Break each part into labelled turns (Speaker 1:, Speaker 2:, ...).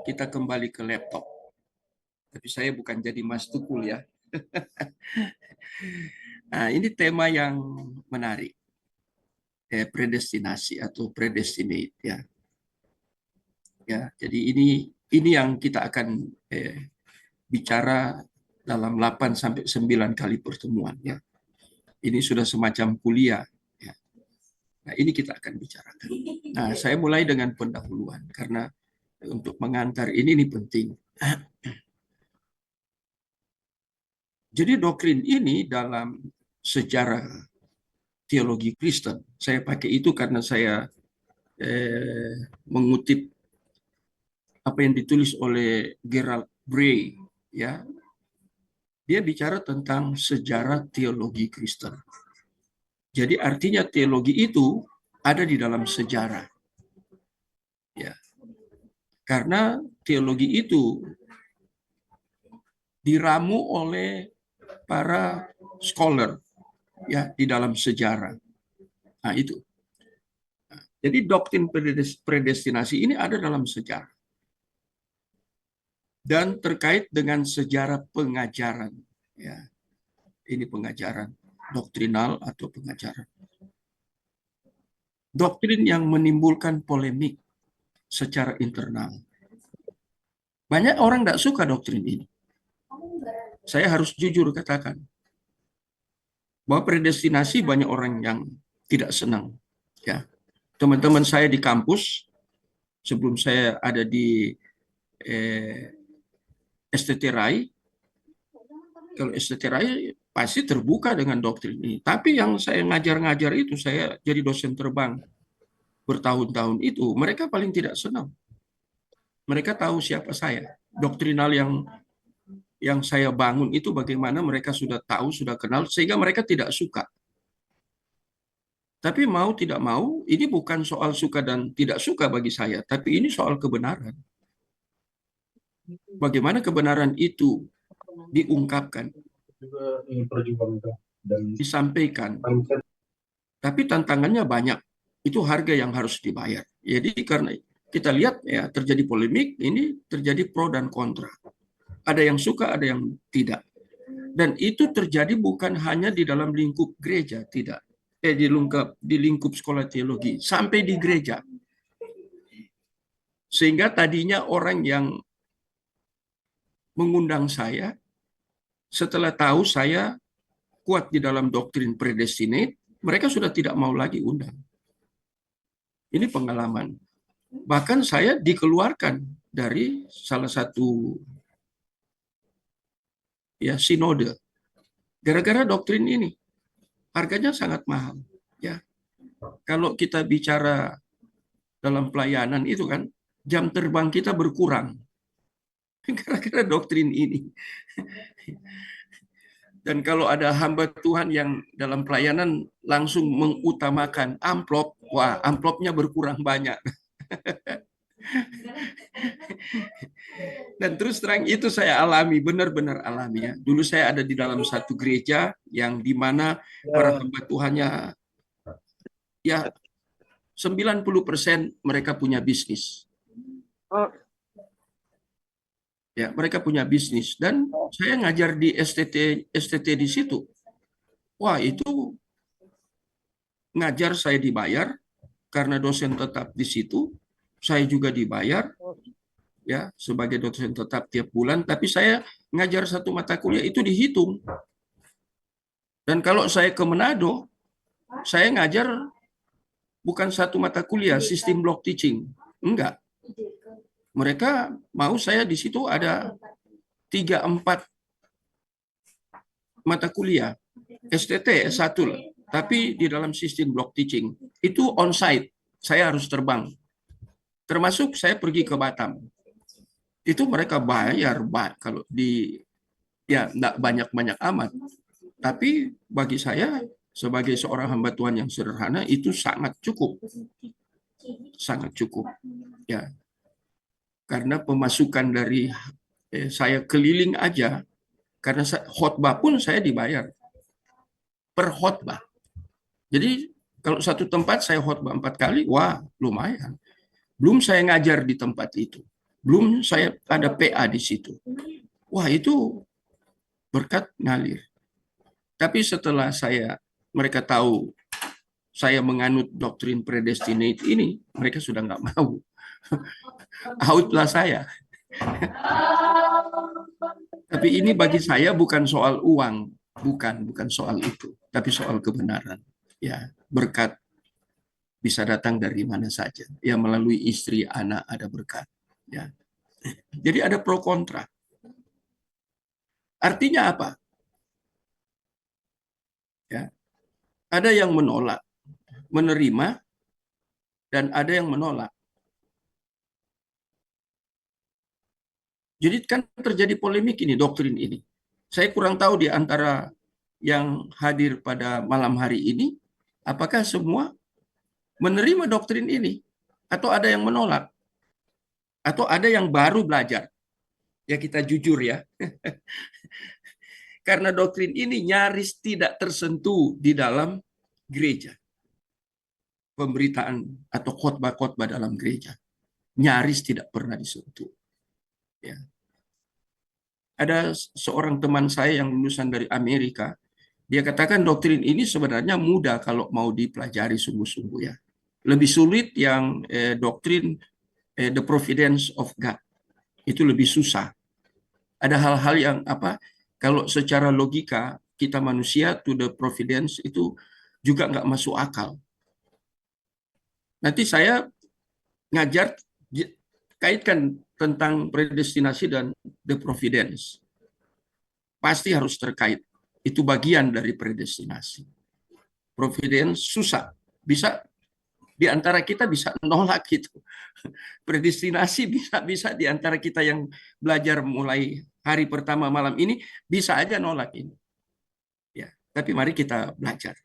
Speaker 1: kita kembali ke laptop. Tapi saya bukan jadi Mas Tukul ya. Nah, ini tema yang menarik. Predestinasi atau predestinate ya. Ya, jadi ini yang kita akan bicara dalam 8 sampai 9 kali pertemuan ya. Ini sudah semacam kuliah ya. Nah, ini kita akan bicarakan. Nah, saya mulai dengan pendahuluan karena untuk mengantar ini penting. Jadi doktrin ini dalam sejarah teologi Kristen, saya pakai itu karena saya mengutip apa yang ditulis oleh Gerald Bray, ya. Dia bicara tentang sejarah teologi Kristen. Jadi artinya teologi itu ada di dalam sejarah, ya. Karena teologi itu diramu oleh para scholar, ya, di dalam sejarah. Nah itu. Jadi doktrin predestinasi ini ada dalam sejarah. Dan terkait dengan sejarah pengajaran. Ya, ini pengajaran doktrinal atau pengajaran. Doktrin yang menimbulkan polemik secara internal. Banyak orang tidak suka doktrin ini. Saya harus jujur katakan bahwa predestinasi banyak orang yang tidak senang. Ya, teman-teman saya di kampus sebelum saya ada di STT Rai, kalau STT Rai pasti terbuka dengan doktrin ini. Tapi yang saya ngajar-ngajar itu, saya jadi dosen terbang bertahun-tahun itu, mereka paling tidak senang. Mereka tahu siapa saya. Doktrinal yang saya bangun itu bagaimana mereka sudah tahu, sudah kenal, sehingga mereka tidak suka. Tapi mau tidak mau, ini bukan soal suka dan tidak suka bagi saya, tapi ini soal kebenaran. Bagaimana kebenaran itu diungkapkan, disampaikan. Tapi tantangannya banyak. Itu harga yang harus dibayar. Jadi karena kita lihat ya terjadi polemik, ini terjadi pro dan kontra. Ada yang suka, ada yang tidak. Dan itu terjadi bukan hanya di dalam lingkup gereja, tidak. Di lingkup sekolah teologi, sampai di gereja. Sehingga tadinya orang yang mengundang saya, setelah tahu saya kuat di dalam doktrin predestinate, mereka sudah tidak mau lagi undang. Ini pengalaman. Bahkan saya dikeluarkan dari salah satu ya sinode gara-gara doktrin ini. Harganya sangat mahal, ya. Kalau kita bicara dalam pelayanan itu kan jam terbang kita berkurang gara-gara doktrin ini. Dan kalau ada hamba Tuhan yang dalam pelayanan langsung mengutamakan amplop, wah amplopnya berkurang banyak. Dan terus terang itu saya alami, benar-benar alami ya. Dulu saya ada di dalam satu gereja yang di mana para hamba Tuhannya ya 90% mereka punya bisnis. Ya, mereka punya bisnis dan saya ngajar di STT di situ. Wah, itu ngajar saya dibayar karena dosen tetap di situ. Saya juga dibayar ya sebagai dosen tetap tiap bulan, tapi saya ngajar satu mata kuliah itu dihitung. Dan kalau saya ke Manado, saya ngajar bukan satu mata kuliah sistem block teaching. Enggak. Mereka mau saya di situ ada 3-4 mata kuliah. STT S1 lah. Tapi di dalam sistem block teaching itu on-site. Saya harus terbang. Termasuk saya pergi ke Batam. Itu mereka bayar kalau ya enggak banyak-banyak amat. Tapi bagi saya sebagai seorang hamba Tuhan yang sederhana itu sangat cukup. Sangat cukup. Ya. Karena pemasukan dari saya keliling aja, karena khotbah pun saya dibayar per khotbah. Jadi kalau satu tempat saya khotbah 4 kali, wah lumayan. Belum saya ngajar di tempat itu. Belum saya ada PA di situ. Wah, itu berkat ngalir. Tapi setelah mereka tahu saya menganut doktrin predestinate ini, mereka sudah nggak mau. Outlah saya. Tapi ini bagi saya bukan soal uang, bukan soal itu, tapi soal kebenaran. Ya, berkat bisa datang dari mana saja. Ya, melalui istri, anak ada berkat. Ya. Jadi ada pro kontra. Artinya apa? Ya, ada yang menolak, menerima, dan ada yang menolak. Jadi kan terjadi polemik ini, doktrin ini. Saya kurang tahu di antara yang hadir pada malam hari ini, apakah semua menerima doktrin ini? Atau ada yang menolak? Atau ada yang baru belajar? Ya kita jujur ya. Karena doktrin ini nyaris tidak tersentuh di dalam gereja. Pemberitaan atau khotbah-khotbah dalam gereja. Nyaris tidak pernah disentuh. Ya. Ada seorang teman saya yang lulusan dari Amerika, dia katakan doktrin ini sebenarnya mudah kalau mau dipelajari sungguh-sungguh ya. Lebih sulit yang doktrin the providence of God. Itu lebih susah. Ada hal-hal yang kalau secara logika kita manusia to the providence itu juga nggak masuk akal. Nanti saya ngajar kaitkan tentang predestinasi dan the providence. Pasti harus terkait. Itu bagian dari predestinasi. Providence susah. Bisa di antara kita bisa nolak gitu. Predestinasi bisa di antara kita yang belajar mulai hari pertama malam ini bisa aja nolak ini. Ya, tapi mari kita belajar.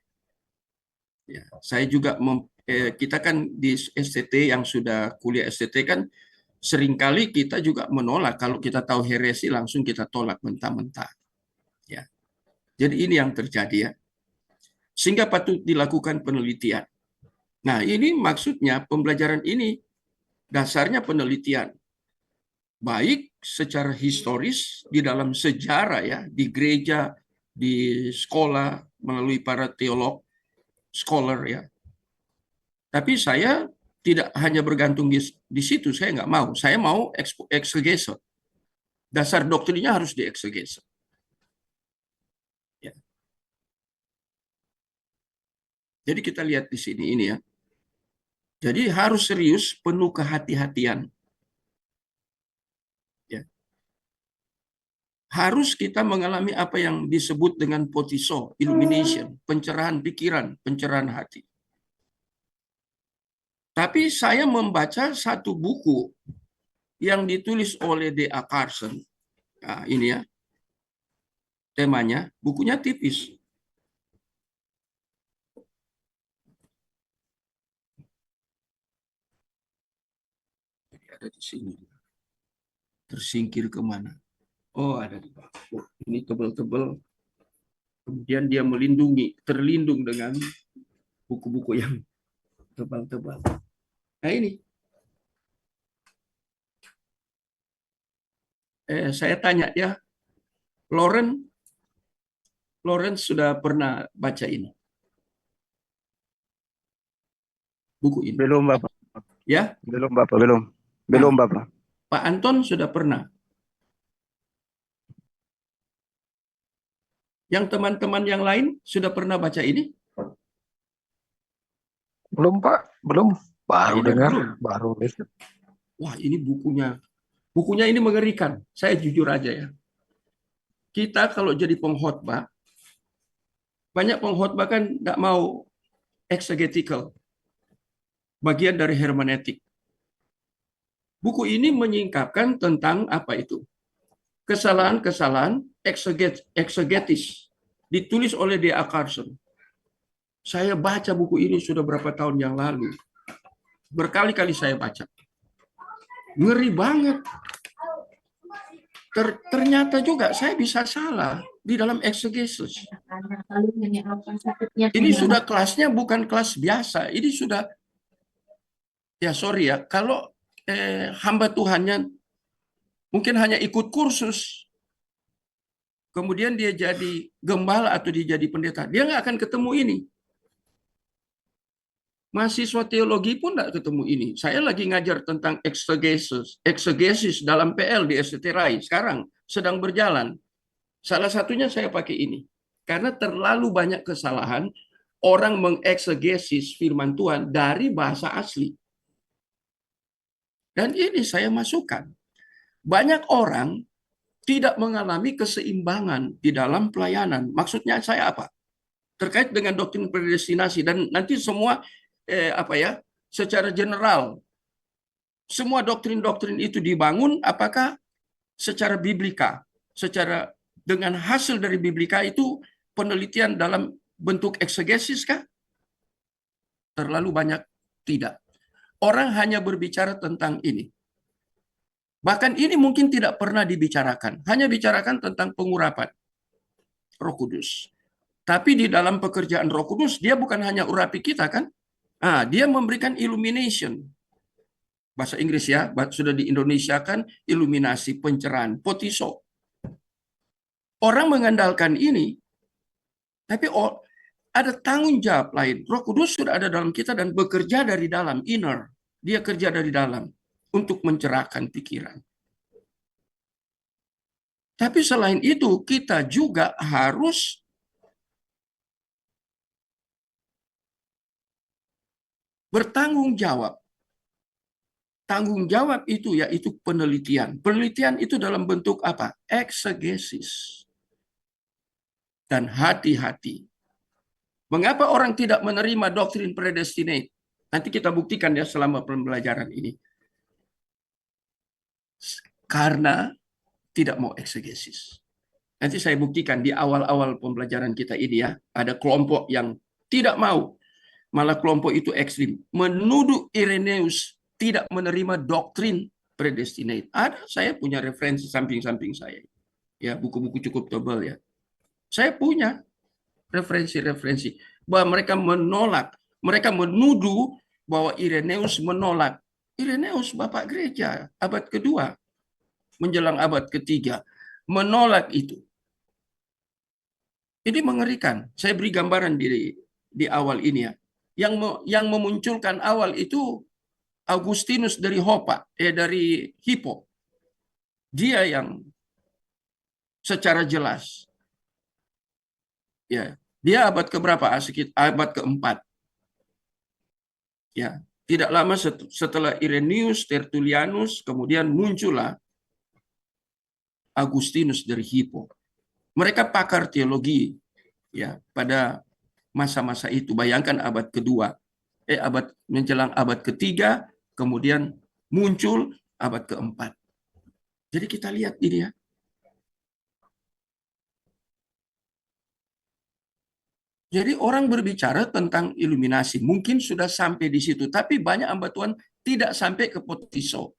Speaker 1: Ya, saya juga kita kan di STT yang sudah kuliah STT kan seringkali kita juga menolak kalau kita tahu heresi langsung kita tolak mentah-mentah. Ya. Jadi ini yang terjadi ya. Sehingga patut dilakukan penelitian. Nah, ini maksudnya pembelajaran ini dasarnya penelitian. Baik secara historis di dalam sejarah ya, di gereja, di sekolah melalui para teolog, scholar ya. Tapi saya tidak hanya bergantung di situ, saya nggak mau. Saya mau eksegese. Dasar doktrinnya harus dieksegese. Ya. Jadi kita lihat di sini ini ya. Jadi harus serius, penuh kehati-hatian. Ya. Harus kita mengalami apa yang disebut dengan potiso, illumination, pencerahan pikiran, pencerahan hati. Tapi saya membaca satu buku yang ditulis oleh D.A. Carson. Nah, ini ya, temanya, bukunya tipis. Ada di sini. Tersingkir kemana? Oh, ada di bawah. Oh, ini tebal-tebal. Kemudian dia terlindung dengan buku-buku yang tebal-tebal. Nah ini, saya tanya ya, Lawrence sudah pernah baca ini? Buku ini?
Speaker 2: Belum, Bapak.
Speaker 1: Ya?
Speaker 2: Belum, Bapak. Belum. Belum,
Speaker 1: Nah,
Speaker 2: Bapak.
Speaker 1: Pak Anton sudah pernah. Yang teman-teman yang lain sudah pernah baca ini?
Speaker 2: Belum, Pak. Belum. Baru
Speaker 1: Ini
Speaker 2: dengar,
Speaker 1: belum.
Speaker 2: baru lihat.
Speaker 1: Wah, ini bukunya. Bukunya ini mengerikan. Saya jujur aja ya. Kita kalau jadi pengkhotbah, banyak pengkhotbah kan nggak mau exegetical. Bagian dari hermeneutik. Buku ini menyingkapkan tentang apa itu? Kesalahan-kesalahan exegetis. Ditulis oleh D.A. Carson. Saya baca buku ini sudah berapa tahun yang lalu. Berkali-kali saya baca. Ngeri banget. Ternyata juga saya bisa salah di dalam exegesis. Ini sudah kelasnya bukan kelas biasa. Ini sudah, ya sorry ya, kalau hamba Tuhannya Mungkin hanya ikut kursus, kemudian dia jadi gembala atau dia jadi pendeta. Dia nggak akan ketemu ini. Mahasiswa teologi pun nggak ketemu ini. Saya lagi ngajar tentang eksegesis dalam PL di STT RAI. Sekarang sedang berjalan. Salah satunya saya pakai ini. Karena terlalu banyak kesalahan orang mengeksegesis firman Tuhan dari bahasa asli. Dan ini saya masukkan. Banyak orang tidak mengalami keseimbangan di dalam pelayanan. Maksudnya saya apa? Terkait dengan doktrin predestinasi, dan nanti semua secara general semua doktrin-doktrin itu dibangun apakah secara biblika, secara dengan hasil dari biblika itu penelitian dalam bentuk eksegesis kah? Terlalu banyak tidak. Orang hanya berbicara tentang ini. Bahkan ini mungkin tidak pernah dibicarakan, hanya bicarakan tentang pengurapan Roh Kudus. Tapi di dalam pekerjaan Roh Kudus, dia bukan hanya urapi kita kan? Dia memberikan illumination. Bahasa Inggris ya, sudah diindonesiakan, iluminasi, pencerahan, potiso. Orang mengandalkan ini, tapi ada tanggung jawab lain. Roh Kudus sudah ada dalam kita dan bekerja dari dalam, inner. Dia kerja dari dalam untuk mencerahkan pikiran. Tapi selain itu, kita juga harus bertanggung jawab. Tanggung jawab itu yaitu penelitian. Penelitian itu dalam bentuk apa? Eksegesis. Dan hati-hati. Mengapa orang tidak menerima doktrin predestinate? Nanti kita buktikan ya selama pembelajaran ini. Karena tidak mau eksegesis. Nanti saya buktikan di awal-awal pembelajaran kita ini ya. Ada kelompok yang tidak mau. Malah kelompok itu ekstrim. Menuduh Irenaeus tidak menerima doktrin predestinate. Saya punya referensi samping-samping saya. Ya, buku-buku cukup tebal ya. Saya punya referensi-referensi bahwa mereka menolak, mereka menuduh bahwa Irenaeus menolak. Irenaeus Bapak Gereja abad kedua menjelang abad ketiga menolak itu. Ini mengerikan. Saya beri gambaran di awal ini ya. Yang memunculkan awal itu Augustinus dari dari Hippo. Dia yang secara jelas. Ya, dia abad keberapa? Sekitar abad keempat. Ya, tidak lama setelah Irenaeus, Tertullianus, kemudian muncullah Augustinus dari Hippo. Mereka pakar teologi ya pada masa-masa itu. Bayangkan abad kedua, menjelang abad ketiga, kemudian muncul abad keempat. Jadi kita lihat ini ya. Jadi orang berbicara tentang iluminasi, mungkin sudah sampai di situ, tapi banyak hamba Tuhan tidak sampai ke potiso.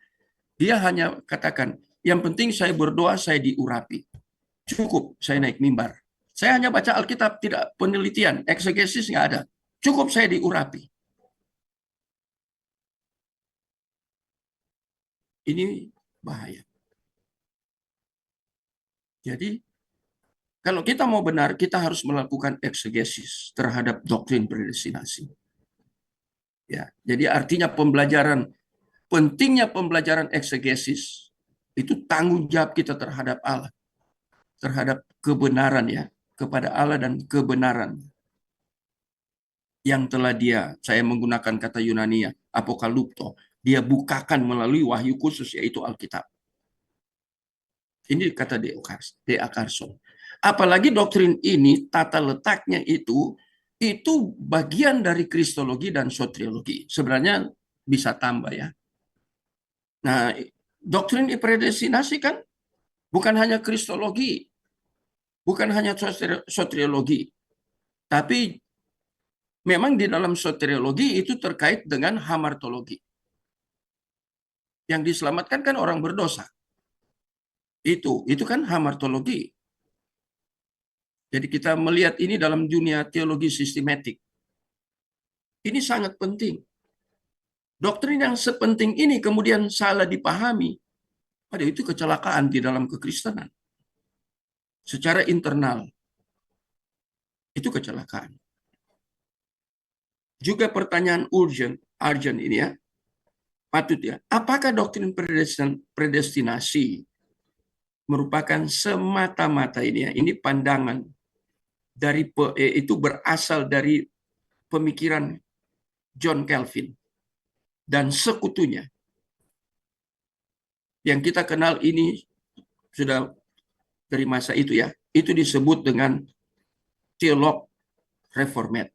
Speaker 1: Dia hanya katakan, yang penting saya berdoa, saya diurapi. Cukup saya naik mimbar. Saya hanya baca Alkitab, tidak penelitian, eksegesis nggak ada. Cukup saya diurapi. Ini bahaya. Jadi, kalau kita mau benar, kita harus melakukan eksegesis terhadap doktrin predestinasi. Ya, jadi artinya pentingnya pembelajaran eksegesis itu tanggung jawab kita terhadap Allah, terhadap kebenaran ya, kepada Allah dan kebenaran yang telah saya menggunakan kata Yunani ya, apokalupto, dia bukakan melalui wahyu khusus yaitu Alkitab. Ini kata De Akarson. Apalagi doktrin ini, tata letaknya itu bagian dari kristologi dan soteriologi. Sebenarnya bisa tambah ya. Nah, doktrin predestinasi kan bukan hanya kristologi, bukan hanya soteriologi, tapi memang di dalam soteriologi itu terkait dengan hamartologi. Yang diselamatkan kan orang berdosa. Itu kan hamartologi. Jadi kita melihat ini dalam dunia teologi sistematik. Ini sangat penting. Doktrin yang sepenting ini kemudian salah dipahami. Ada itu kecelakaan di dalam kekristenan. Secara internal, itu kecelakaan. Juga pertanyaan urgent ini ya, patut ya. Apakah doktrin predestinasi merupakan semata-mata ini ya, ini pandangan dari itu berasal dari pemikiran John Calvin dan sekutunya. Yang kita kenal ini sudah dari masa itu ya. Itu disebut dengan teolog reformat.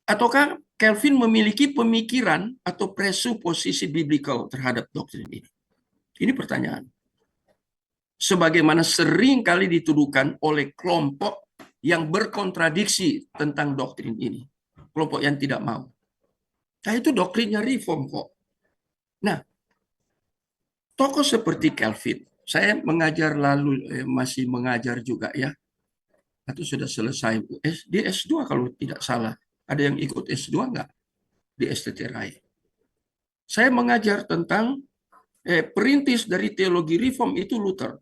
Speaker 1: Ataukah Calvin memiliki pemikiran atau presuposisi biblikal terhadap doktrin ini? Ini pertanyaan. Sebagaimana sering kali dituduhkan oleh kelompok yang berkontradiksi tentang doktrin ini. Kelompok yang tidak mau. Nah, itu doktrinnya reform kok. Nah, tokoh seperti Calvin, saya mengajar lalu, masih mengajar juga ya, atau sudah selesai di S2 kalau tidak salah. Ada yang ikut S2 nggak di STT Rai? Saya mengajar tentang perintis dari teologi reform itu Luther.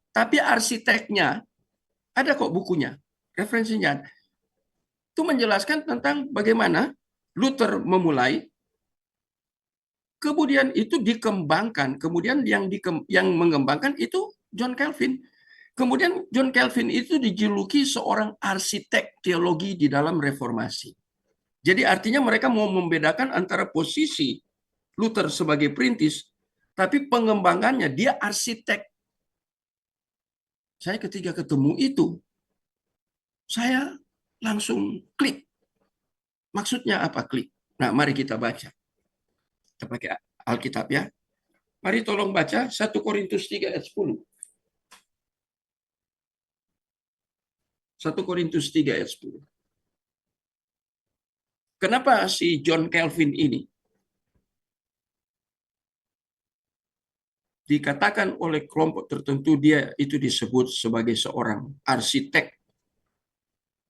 Speaker 1: Tapi arsiteknya, ada kok bukunya, referensinya. Itu menjelaskan tentang bagaimana Luther memulai, kemudian itu dikembangkan, kemudian yang mengembangkan itu John Calvin. Kemudian John Calvin itu dijuluki seorang arsitek teologi di dalam reformasi. Jadi artinya mereka mau membedakan antara posisi Luther sebagai perintis, tapi pengembangannya dia arsitek. Saya ketika ketemu itu, saya langsung klik. Maksudnya apa klik? Nah, mari kita baca. Kita pakai Alkitab ya. Mari tolong baca 1 Korintus 3 ayat 10. 1 Korintus 3 ayat 10. Kenapa si John Calvin ini dikatakan oleh kelompok tertentu dia itu disebut sebagai seorang arsitek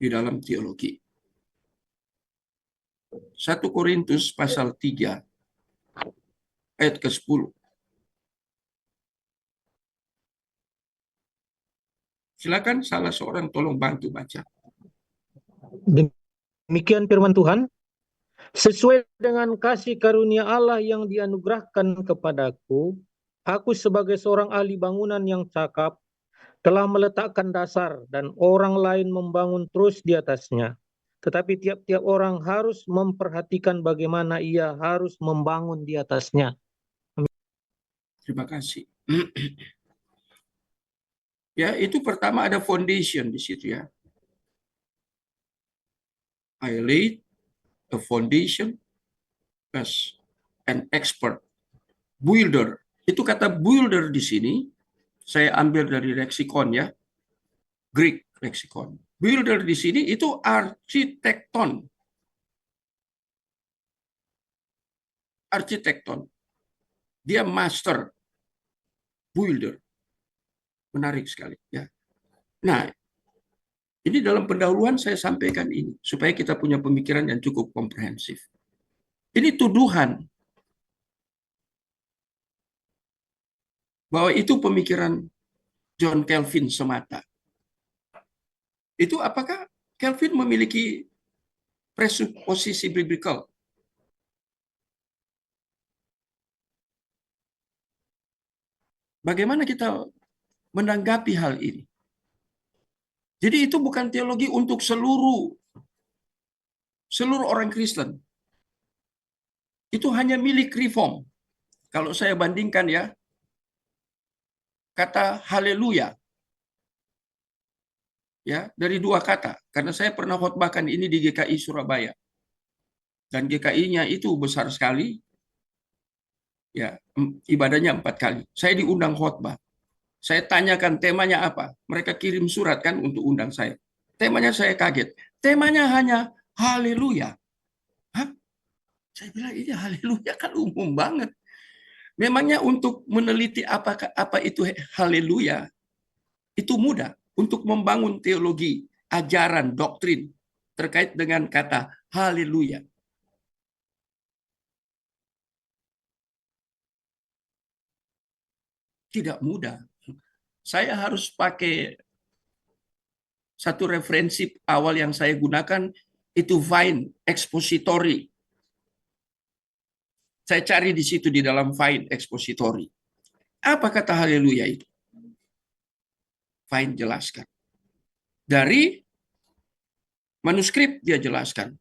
Speaker 1: di dalam teologi? 1 Korintus pasal 3 ayat ke-10. Silakan salah seorang tolong bantu baca.
Speaker 3: Demikian firman Tuhan, sesuai dengan kasih karunia Allah yang dianugerahkan kepadaku, aku sebagai seorang ahli bangunan yang cakap, telah meletakkan dasar dan orang lain membangun terus di atasnya. Tetapi tiap-tiap orang harus memperhatikan bagaimana ia harus membangun di atasnya.
Speaker 1: Terima kasih. Ya, itu pertama ada foundation di situ ya. I laid a foundation as an expert builder. Itu kata builder di sini saya ambil dari leksikon ya, Greek leksikon. Builder di sini itu arsitekton. Arsitekton. Dia master builder. Menarik sekali ya. Nah, ini dalam pendahuluan saya sampaikan ini supaya kita punya pemikiran yang cukup komprehensif. Ini tuduhan bahwa itu pemikiran John Calvin semata. Itu apakah Calvin memiliki presuposisi biblical? Bagaimana kita menanggapi hal ini? Jadi itu bukan teologi untuk seluruh orang Kristen. Itu hanya milik reform. Kalau saya bandingkan ya, kata haleluya ya dari dua kata, karena saya pernah khotbahkan ini di GKI Surabaya. Dan GKI-nya itu besar sekali. Ya, ibadahnya 4 kali. Saya diundang khotbah. Saya tanyakan temanya apa. Mereka kirim surat kan untuk undang saya. Temanya saya kaget. Temanya hanya haleluya. Hah? Saya bilang ini haleluya kan umum banget. Memangnya untuk meneliti apa itu haleluya itu mudah. Untuk membangun teologi, ajaran, doktrin terkait dengan kata haleluya. Tidak mudah. Saya harus pakai satu referensi awal yang saya gunakan, itu Vine Expository. Saya cari di situ di dalam Vine Expository. Apa kata haleluya itu? Vine jelaskan. Dari manuskrip dia jelaskan.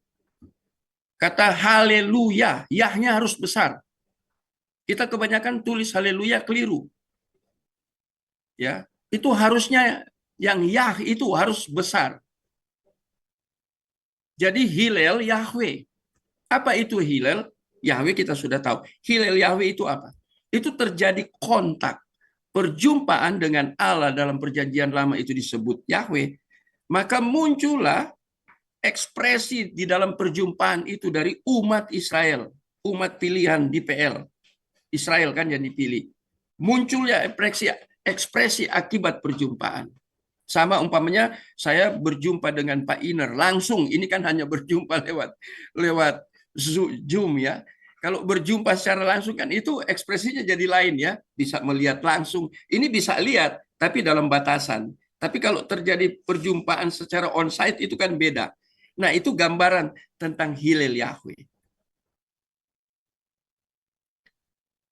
Speaker 1: Kata haleluya, yahnya harus besar. Kita kebanyakan tulis haleluya keliru. Ya, itu harusnya yang yah itu harus besar. Jadi Hillel Yahweh. Apa itu Hillel? Yahweh kita sudah tahu. Hillel Yahweh itu apa? Itu terjadi kontak. Perjumpaan dengan Allah dalam perjanjian lama itu disebut Yahweh. Maka muncullah ekspresi di dalam perjumpaan itu dari umat Israel. Umat pilihan di PL. Israel kan yang dipilih. Munculnya ekspresi akibat perjumpaan. Sama umpamanya saya berjumpa dengan Pak Iner langsung, ini kan hanya berjumpa lewat Zoom ya. Kalau berjumpa secara langsung kan itu ekspresinya jadi lain ya, bisa melihat langsung. Ini bisa lihat tapi dalam batasan. Tapi kalau terjadi perjumpaan secara onsite itu kan beda. Nah, itu gambaran tentang Hillel Yahweh.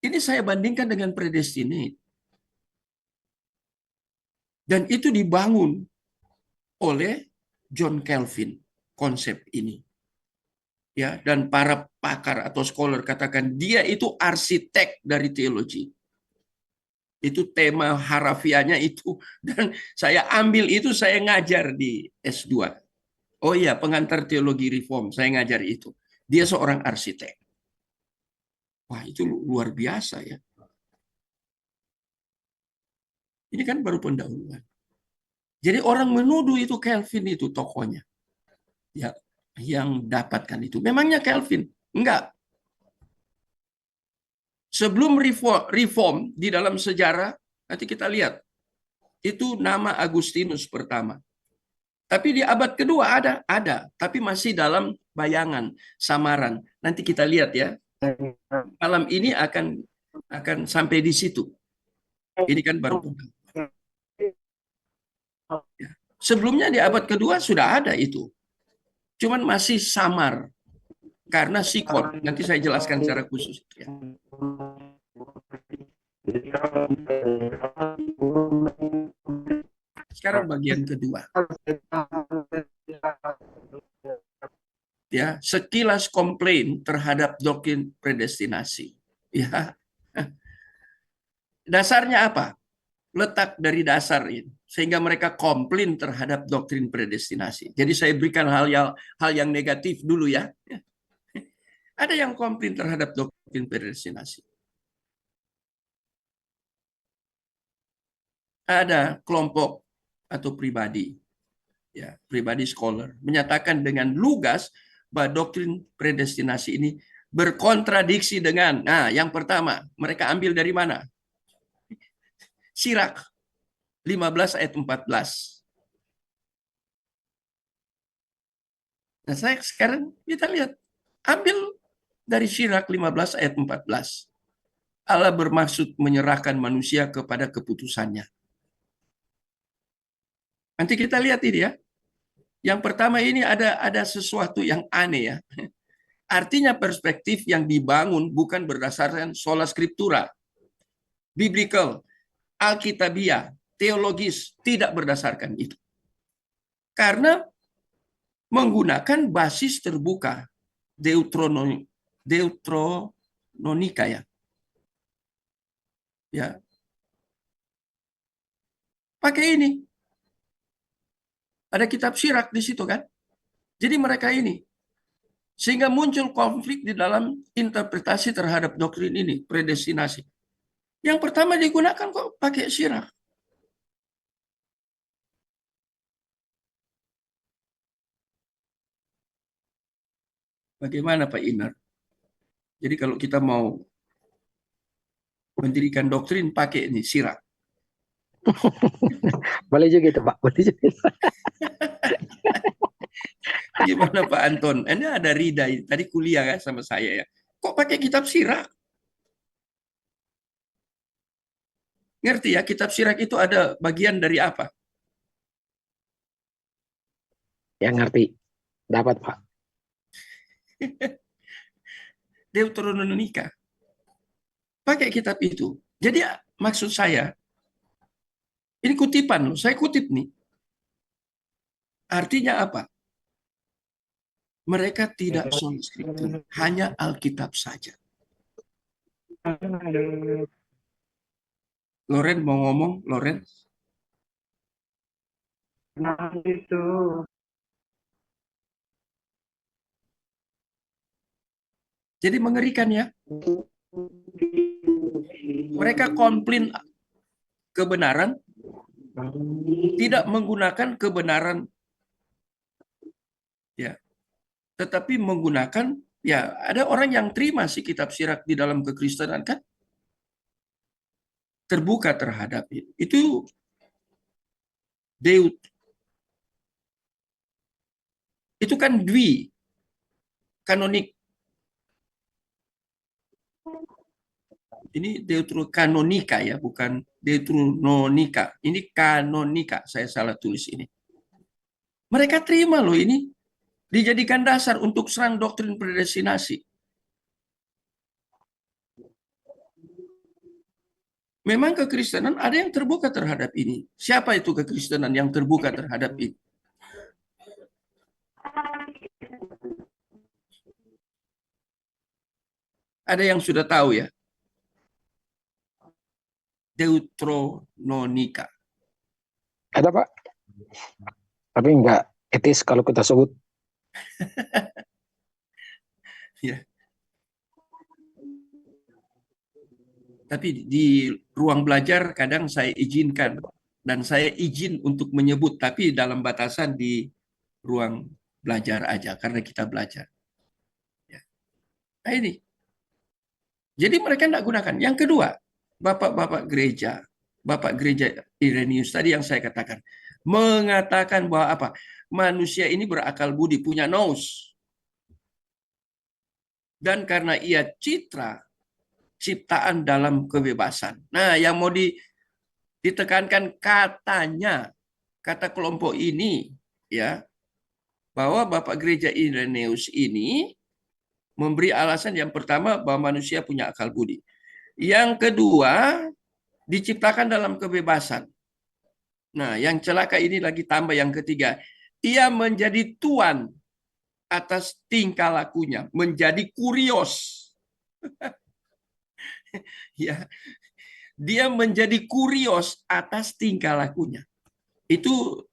Speaker 1: Ini saya bandingkan dengan predestinate. Dan itu dibangun oleh John Calvin, konsep ini. Ya, dan para pakar atau scholar katakan dia itu arsitek dari teologi. Itu tema harafiahnya itu, dan saya ambil itu, saya ngajar di S2. Oh iya, pengantar teologi reform, saya ngajar itu. Dia seorang arsitek. Wah, itu luar biasa ya. Ini kan baru pendahuluan. Jadi orang menuduh itu Calvin itu tokohnya. Ya, yang dapatkan itu. Memangnya Calvin? Enggak. Sebelum reform di dalam sejarah, nanti kita lihat. Itu nama Agustinus pertama. Tapi di abad kedua ada. Tapi masih dalam bayangan, samaran. Nanti kita lihat ya. Malam ini akan sampai di situ. Ini kan baru pendahuluan. Sebelumnya di abad kedua sudah ada itu. Cuman masih samar. Karena sikon. Nanti saya jelaskan secara khusus. Ya. Sekarang bagian kedua. Ya, sekilas komplain terhadap doktrin predestinasi. Ya. Dasarnya apa? Letak dari dasar ini sehingga mereka komplain terhadap doktrin predestinasi. Jadi saya berikan hal yang negatif dulu ya. Ada yang komplain terhadap doktrin predestinasi. Ada kelompok atau pribadi, ya, pribadi scholar menyatakan dengan lugas bahwa doktrin predestinasi ini berkontradiksi dengan, nah, yang pertama, mereka ambil dari mana? Sirak 15 ayat 14. Nah, sekarang kita lihat, ambil dari Sirak 15 ayat 14. Allah bermaksud menyerahkan manusia kepada keputusannya. Nanti kita lihat ini ya. Yang pertama ini ada sesuatu yang aneh ya. Artinya perspektif yang dibangun bukan berdasarkan sola scriptura, biblical, alkitabiah, teologis, tidak berdasarkan itu. Karena menggunakan basis terbuka, Deuteronomika ya. Ya. Pakai ini. Ada kitab Sirak di situ kan. Jadi mereka ini. Sehingga muncul konflik di dalam interpretasi terhadap doktrin ini, predestinasi. Yang pertama digunakan kok pakai Sirak. Bagaimana Pak Inar? Jadi kalau kita mau mendirikan doktrin pakai ini Sirak.
Speaker 3: Boleh juga itu Pak. Boleh juga.
Speaker 1: Gimana Pak Anton? Anda ada Rida tadi kuliah kan sama saya ya. Kok pakai kitab Sirak? Ngerti ya, kitab Sirak itu ada bagian dari apa?
Speaker 3: Ya ngerti. Dapat, Pak.
Speaker 1: Deuteronomika. Pakai kitab itu. Jadi maksud saya, ini kutipan loh, saya kutip nih. Artinya apa? Mereka tidak sola scriptura, hanya Alkitab saja. Loren mau ngomong, Loren? Jadi mengerikan ya. Mereka komplain kebenaran, tidak menggunakan kebenaran, ya, tetapi menggunakan, ya, ada orang yang terima si kitab Sirak di dalam kekristenan kan, terbuka terhadap itu deut, itu kan dwi kanonik. Ini deuterokanonika ya, bukan deuterononika. Ini kanonika, saya salah tulis ini. Mereka terima loh ini, dijadikan dasar untuk serang doktrin predestinasi. Memang kekristenan ada yang terbuka terhadap ini. Siapa itu kekristenan yang terbuka terhadap ini? Ada yang sudah tahu ya? Deuterononika.
Speaker 3: Ada, Pak. Tapi nggak etis kalau kita sebut.
Speaker 1: Ya. Tapi di ruang belajar kadang saya izinkan dan saya izin untuk menyebut, tapi dalam batasan di ruang belajar aja karena kita belajar. Ya. Nah ini. Jadi mereka tidak gunakan. Yang kedua, Bapak Gereja Irenaeus tadi yang saya katakan, mengatakan bahwa apa? Manusia ini berakal budi, punya nous. Dan karena ia ciptaan dalam kebebasan. Nah, yang mau ditekankan katanya, kata kelompok ini, ya, bahwa Bapak Gereja Irenaeus ini memberi alasan yang pertama bahwa manusia punya akal budi. Yang kedua, diciptakan dalam kebebasan. Nah, yang celaka ini lagi tambah yang ketiga. Ia menjadi tuan atas tingkah lakunya, menjadi kurios. Ya, dia menjadi kurios atas tingkah lakunya. Itu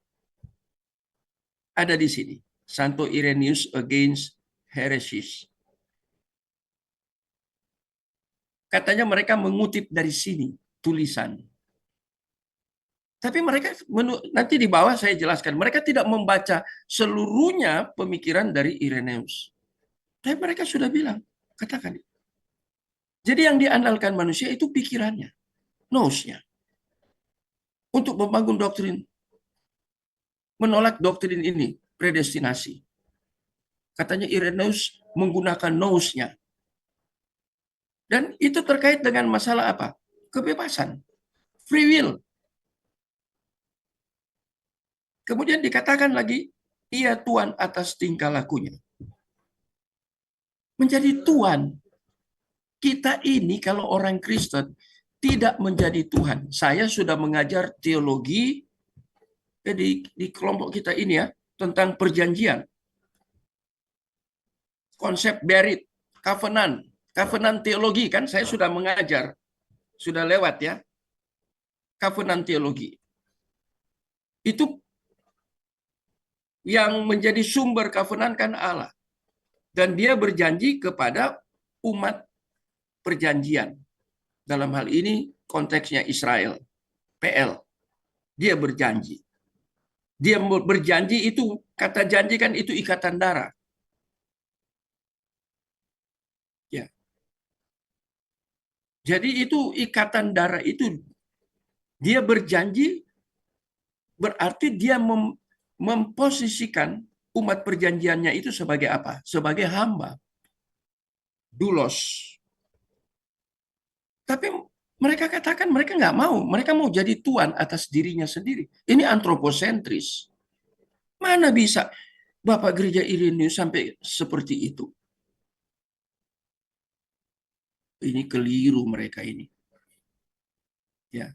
Speaker 1: ada di sini. Santo Irenaeus Against Heresies. Katanya mereka mengutip dari sini tulisan. Tapi mereka, nanti di bawah saya jelaskan, mereka tidak membaca seluruhnya pemikiran dari Irenaeus. Tapi mereka sudah bilang, katakan. Jadi yang diandalkan manusia itu pikirannya, nous-nya. Untuk membangun doktrin. Menolak doktrin ini, predestinasi. Katanya Irenaeus menggunakan nous-nya. Dan itu terkait dengan masalah apa? Kebebasan. Free will. Kemudian dikatakan lagi, ia tuan atas tingkah lakunya. Menjadi tuan. Kita ini kalau orang Kristen tidak menjadi Tuhan. Saya sudah mengajar teologi di kelompok kita ini ya, tentang perjanjian. Konsep berit, covenant teologi kan saya sudah mengajar. Sudah lewat ya. Covenant teologi. Itu yang menjadi sumber covenant kan Allah. Dan dia berjanji kepada umat perjanjian. Dalam hal ini konteksnya Israel. PL. Dia berjanji. Dia berjanji itu, kata janji kan itu ikatan darah. Ya. Jadi itu ikatan darah itu, dia berjanji, berarti dia memposisikan umat perjanjiannya itu sebagai apa? Sebagai hamba. Doulos. Tapi Mereka katakan mereka nggak mau. Mereka mau jadi tuan atas dirinya sendiri. Ini antroposentris. Mana bisa Bapak Gereja Irenaeus sampai seperti itu? Ini keliru mereka ini. Ya.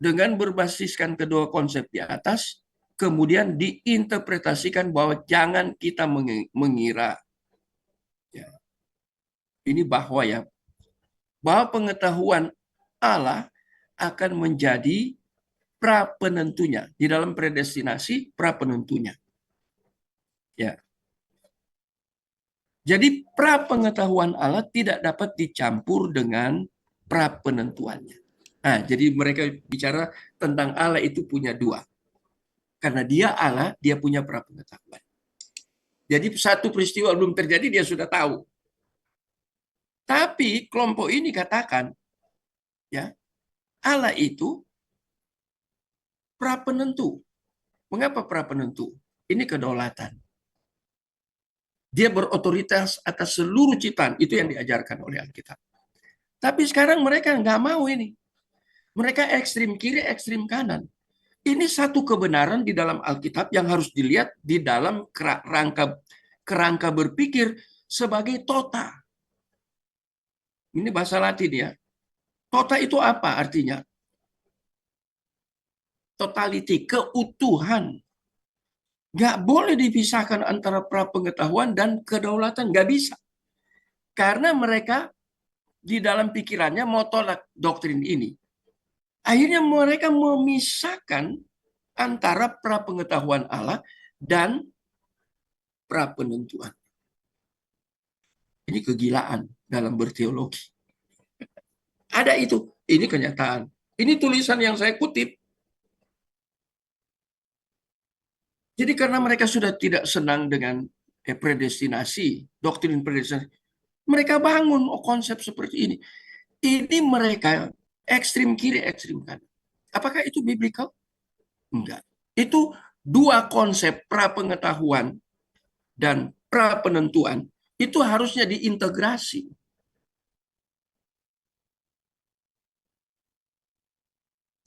Speaker 1: Dengan berbasiskan kedua konsep di atas, kemudian diinterpretasikan bahwa jangan kita mengira. Ya. Ini bahwa ya, bahwa pengetahuan Allah akan menjadi pra-penentunya. Di dalam predestinasi, pra-penentunya. Ya. Jadi pra-pengetahuan Allah tidak dapat dicampur dengan pra-penentuannya. Nah, jadi mereka bicara tentang Allah itu punya dua. Karena dia Allah, dia punya pra-pengetahuan. Jadi satu peristiwa belum terjadi, dia sudah tahu. Tapi kelompok ini katakan, ya, Allah itu pra-penentu. Mengapa pra-penentu? Ini kedaulatan. Dia berotoritas atas seluruh ciptaan. Itu yang diajarkan oleh Alkitab. Tapi sekarang mereka nggak mau ini. Mereka ekstrim kiri, ekstrim kanan. Ini satu kebenaran di dalam Alkitab yang harus dilihat di dalam kerangka berpikir sebagai tota. Ini bahasa Latin ya. Tota itu apa artinya? Totality, keutuhan. Nggak boleh dipisahkan antara pra-pengetahuan dan kedaulatan. Nggak bisa. Karena mereka di dalam pikirannya mau tolak doktrin ini. Akhirnya mereka memisahkan antara pra-pengetahuan Allah dan pra-penentuan. Ini kegilaan dalam berteologi. Ada itu. Ini kenyataan. Ini tulisan yang saya kutip. Jadi karena mereka sudah tidak senang dengan predestinasi, doktrin predestinasi, mereka bangun konsep seperti ini. Ini mereka ekstrim kiri, ekstrim kanan. Apakah itu biblical? Enggak. Itu dua konsep pra-pengetahuan dan pra-penentuan itu harusnya diintegrasi.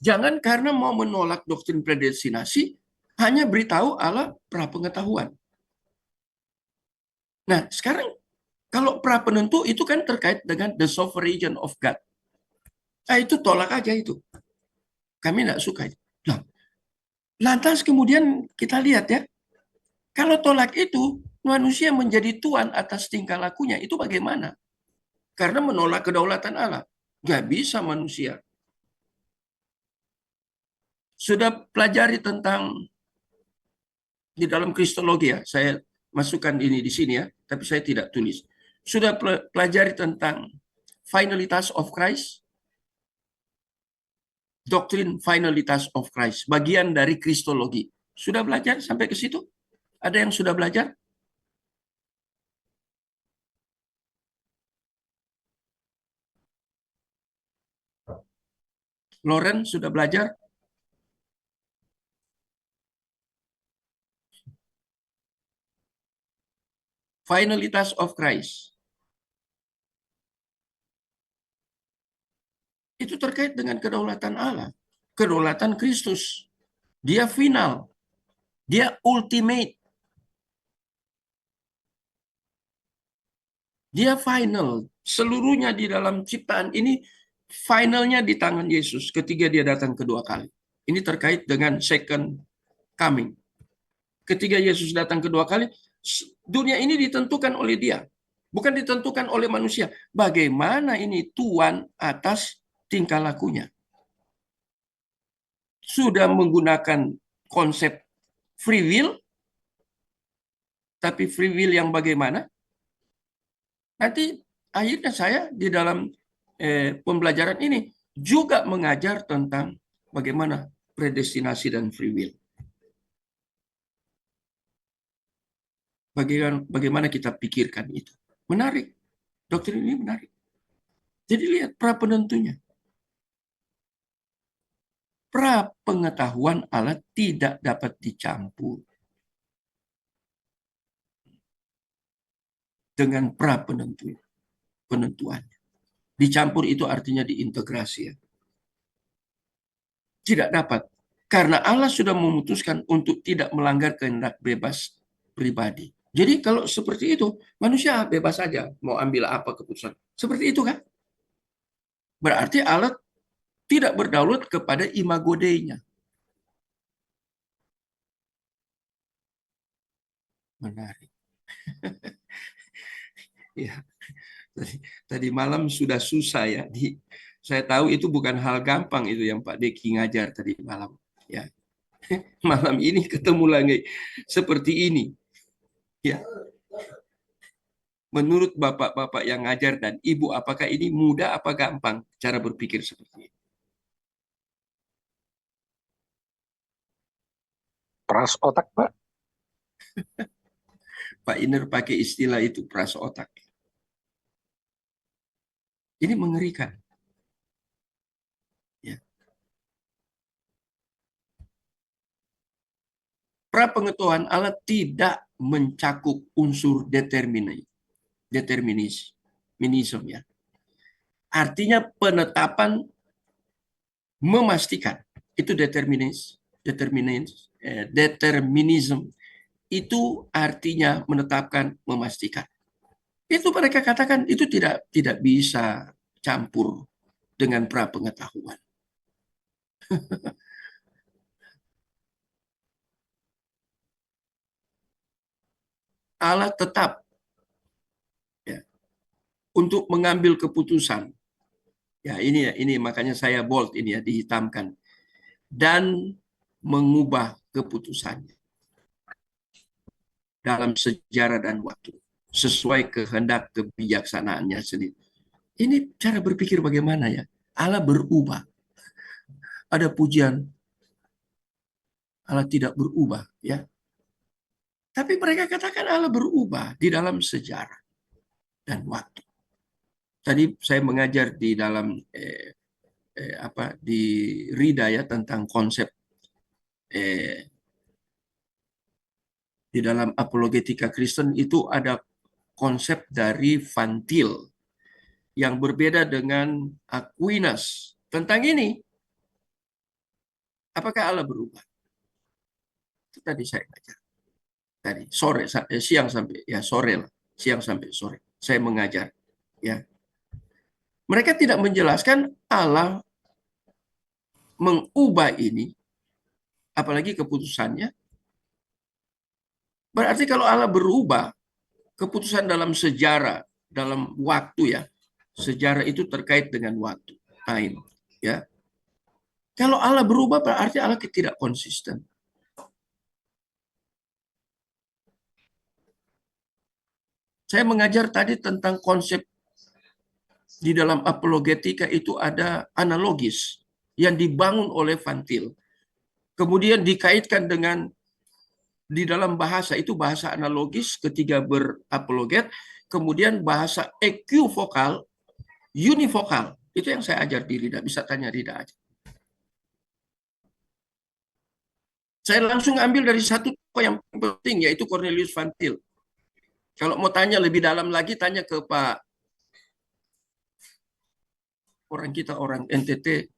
Speaker 1: Jangan karena mau menolak doktrin predestinasi, hanya beritahu Allah pra-pengetahuan. Nah, sekarang kalau pra-penentu itu kan terkait dengan the sovereign of God. Nah, itu tolak aja itu. Kami tidak suka. Nah, lantas kemudian kita lihat ya, kalau tolak itu, manusia menjadi tuan atas tingkah lakunya, itu bagaimana? Karena menolak kedaulatan Allah. Nggak bisa manusia. Sudah pelajari tentang di dalam kristologi ya, saya masukkan ini di sini ya, tapi saya tidak tulis. Sudah pelajari tentang finalitas of Christ, doktrin finalitas of Christ, bagian dari kristologi. Sudah belajar sampai ke situ? Ada yang sudah belajar? Loren sudah belajar? Finalitas of Christ. Itu terkait dengan kedaulatan Allah. Kedaulatan Kristus. Dia final. Dia ultimate. Dia final. Seluruhnya di dalam ciptaan ini, finalnya di tangan Yesus ketika dia datang kedua kali. Ini terkait dengan second coming. Ketika Yesus datang kedua kali, dunia ini ditentukan oleh dia. Bukan ditentukan oleh manusia. Bagaimana ini Tuhan atas tingkah lakunya. Sudah menggunakan konsep free will, tapi free will yang bagaimana? Nanti akhirnya saya di dalam pembelajaran ini juga mengajar tentang bagaimana predestinasi dan free will. Bagaimana kita pikirkan itu. Menarik. Doktrin ini menarik. Jadi lihat pra-penentunya. Pra-pengetahuan Allah tidak dapat dicampur dengan pra-penentuannya. Dicampur itu artinya diintegrasi ya. Tidak dapat. Karena Allah sudah memutuskan untuk tidak melanggar kehendak bebas pribadi. Jadi kalau seperti itu, manusia bebas saja mau ambil apa keputusan. Seperti itu kan? Berarti Allah tidak berdaulat kepada imago Dei-nya. Menarik. Ya, tadi malam sudah susah ya. Saya tahu itu bukan hal gampang itu yang Pak Deki ngajar tadi malam. Ya, malam ini ketemu lagi seperti ini. Ya, menurut bapak-bapak yang ngajar dan ibu, apakah ini mudah apa gampang cara berpikir seperti ini?
Speaker 2: Peras otak, Pak.
Speaker 1: Pak Iner pakai istilah itu, peras otak. Ini mengerikan. Ya. Prapengetahuan Allah tidak mencakup unsur determinisme ya. Artinya penetapan memastikan itu determinisme itu artinya menetapkan, memastikan. Itu mereka katakan itu tidak bisa campur dengan prapengetahuan. Allah tetap ya, untuk mengambil keputusan. Ya, ini makanya saya bold ini ya, dihitamkan, dan mengubah keputusannya dalam sejarah dan waktu sesuai kehendak kebijaksanaannya sendiri. Ini cara berpikir bagaimana ya? Allah berubah. Ada pujian Allah tidak berubah ya. Tapi mereka katakan Allah berubah di dalam sejarah dan waktu. Tadi saya mengajar di dalam di Rida ya tentang konsep di dalam apologetika Kristen itu ada konsep dari Van Til yang berbeda dengan Aquinas tentang ini. Apakah Allah berubah? Itu tadi saya ngajar. Tadi sore, siang sampai ya sore lah, siang sampai sore saya mengajar. Ya, mereka tidak menjelaskan Allah mengubah ini, apalagi keputusannya. Berarti kalau Allah berubah, keputusan dalam sejarah, dalam waktu ya, sejarah itu terkait dengan waktu, time. Ya, kalau Allah berubah berarti Allah tidak konsisten. Saya mengajar tadi tentang konsep di dalam apologetika itu ada analogis yang dibangun oleh Van Til. Kemudian dikaitkan dengan di dalam bahasa itu bahasa analogis ketika berapologet, kemudian bahasa equivokal, univokal. Itu yang saya ajar di Rida, bisa tanya Rida aja. Saya langsung ambil dari satu tokoh yang penting, yaitu Cornelius Van Til. Kalau mau tanya lebih dalam lagi, tanya ke Pak orang kita, orang NTT,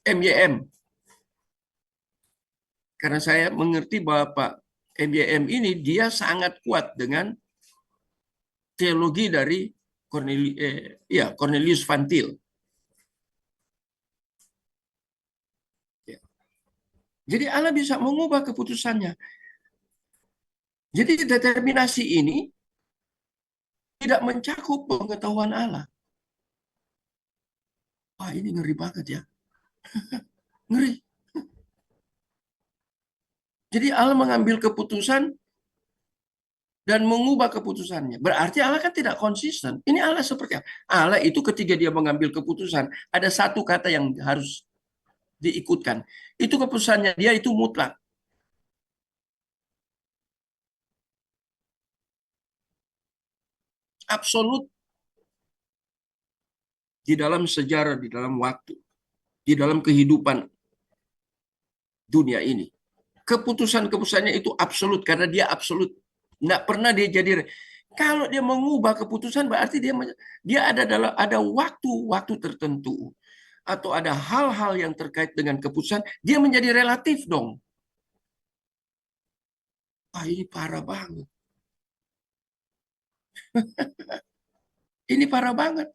Speaker 1: MYM. Karena saya mengerti bahwa Pak MYM ini dia sangat kuat dengan teologi dari Cornelius Van Til. Ya. Jadi Allah bisa mengubah keputusannya. Jadi determinasi ini tidak mencakup pengetahuan Allah. Wah, ini ngeri banget ya. Ngeri. Jadi Allah mengambil keputusan dan mengubah keputusannya. Berarti Allah kan tidak konsisten. Ini Allah seperti apa? Allah itu ketika dia mengambil keputusan, ada satu kata yang harus diikutkan. Itu keputusannya dia itu mutlak. Absolut di dalam sejarah, di dalam waktu, di dalam kehidupan dunia ini. Keputusan-keputusannya itu absolut karena dia absolut. Nggak pernah dia jadi Kalau dia mengubah keputusan berarti dia ada waktu tertentu atau ada hal-hal yang terkait dengan keputusan, dia menjadi relatif dong. Ah, ini parah banget. Ini parah banget.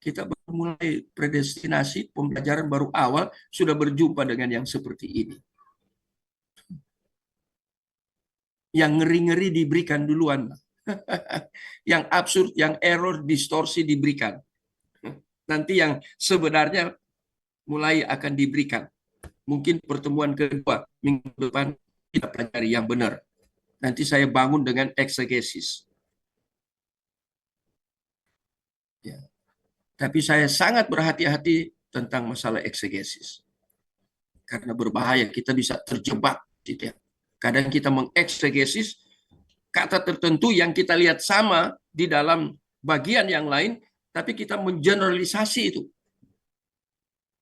Speaker 1: Kita baru mulai predestinasi, pembelajaran baru awal, sudah berjumpa dengan yang seperti ini. Yang ngeri-ngeri diberikan duluan. Yang absurd, yang error, distorsi diberikan. Nanti yang sebenarnya mulai akan diberikan. Mungkin pertemuan kedua, minggu depan, kita pelajari yang benar. Nanti saya bangun dengan eksegesis. Ya. Tapi saya sangat berhati-hati tentang masalah eksegesis. Karena berbahaya, kita bisa terjebak. Gitu ya. Kadang kita mengeksegesis kata tertentu yang kita lihat sama di dalam bagian yang lain, tapi kita mengeneralisasi itu.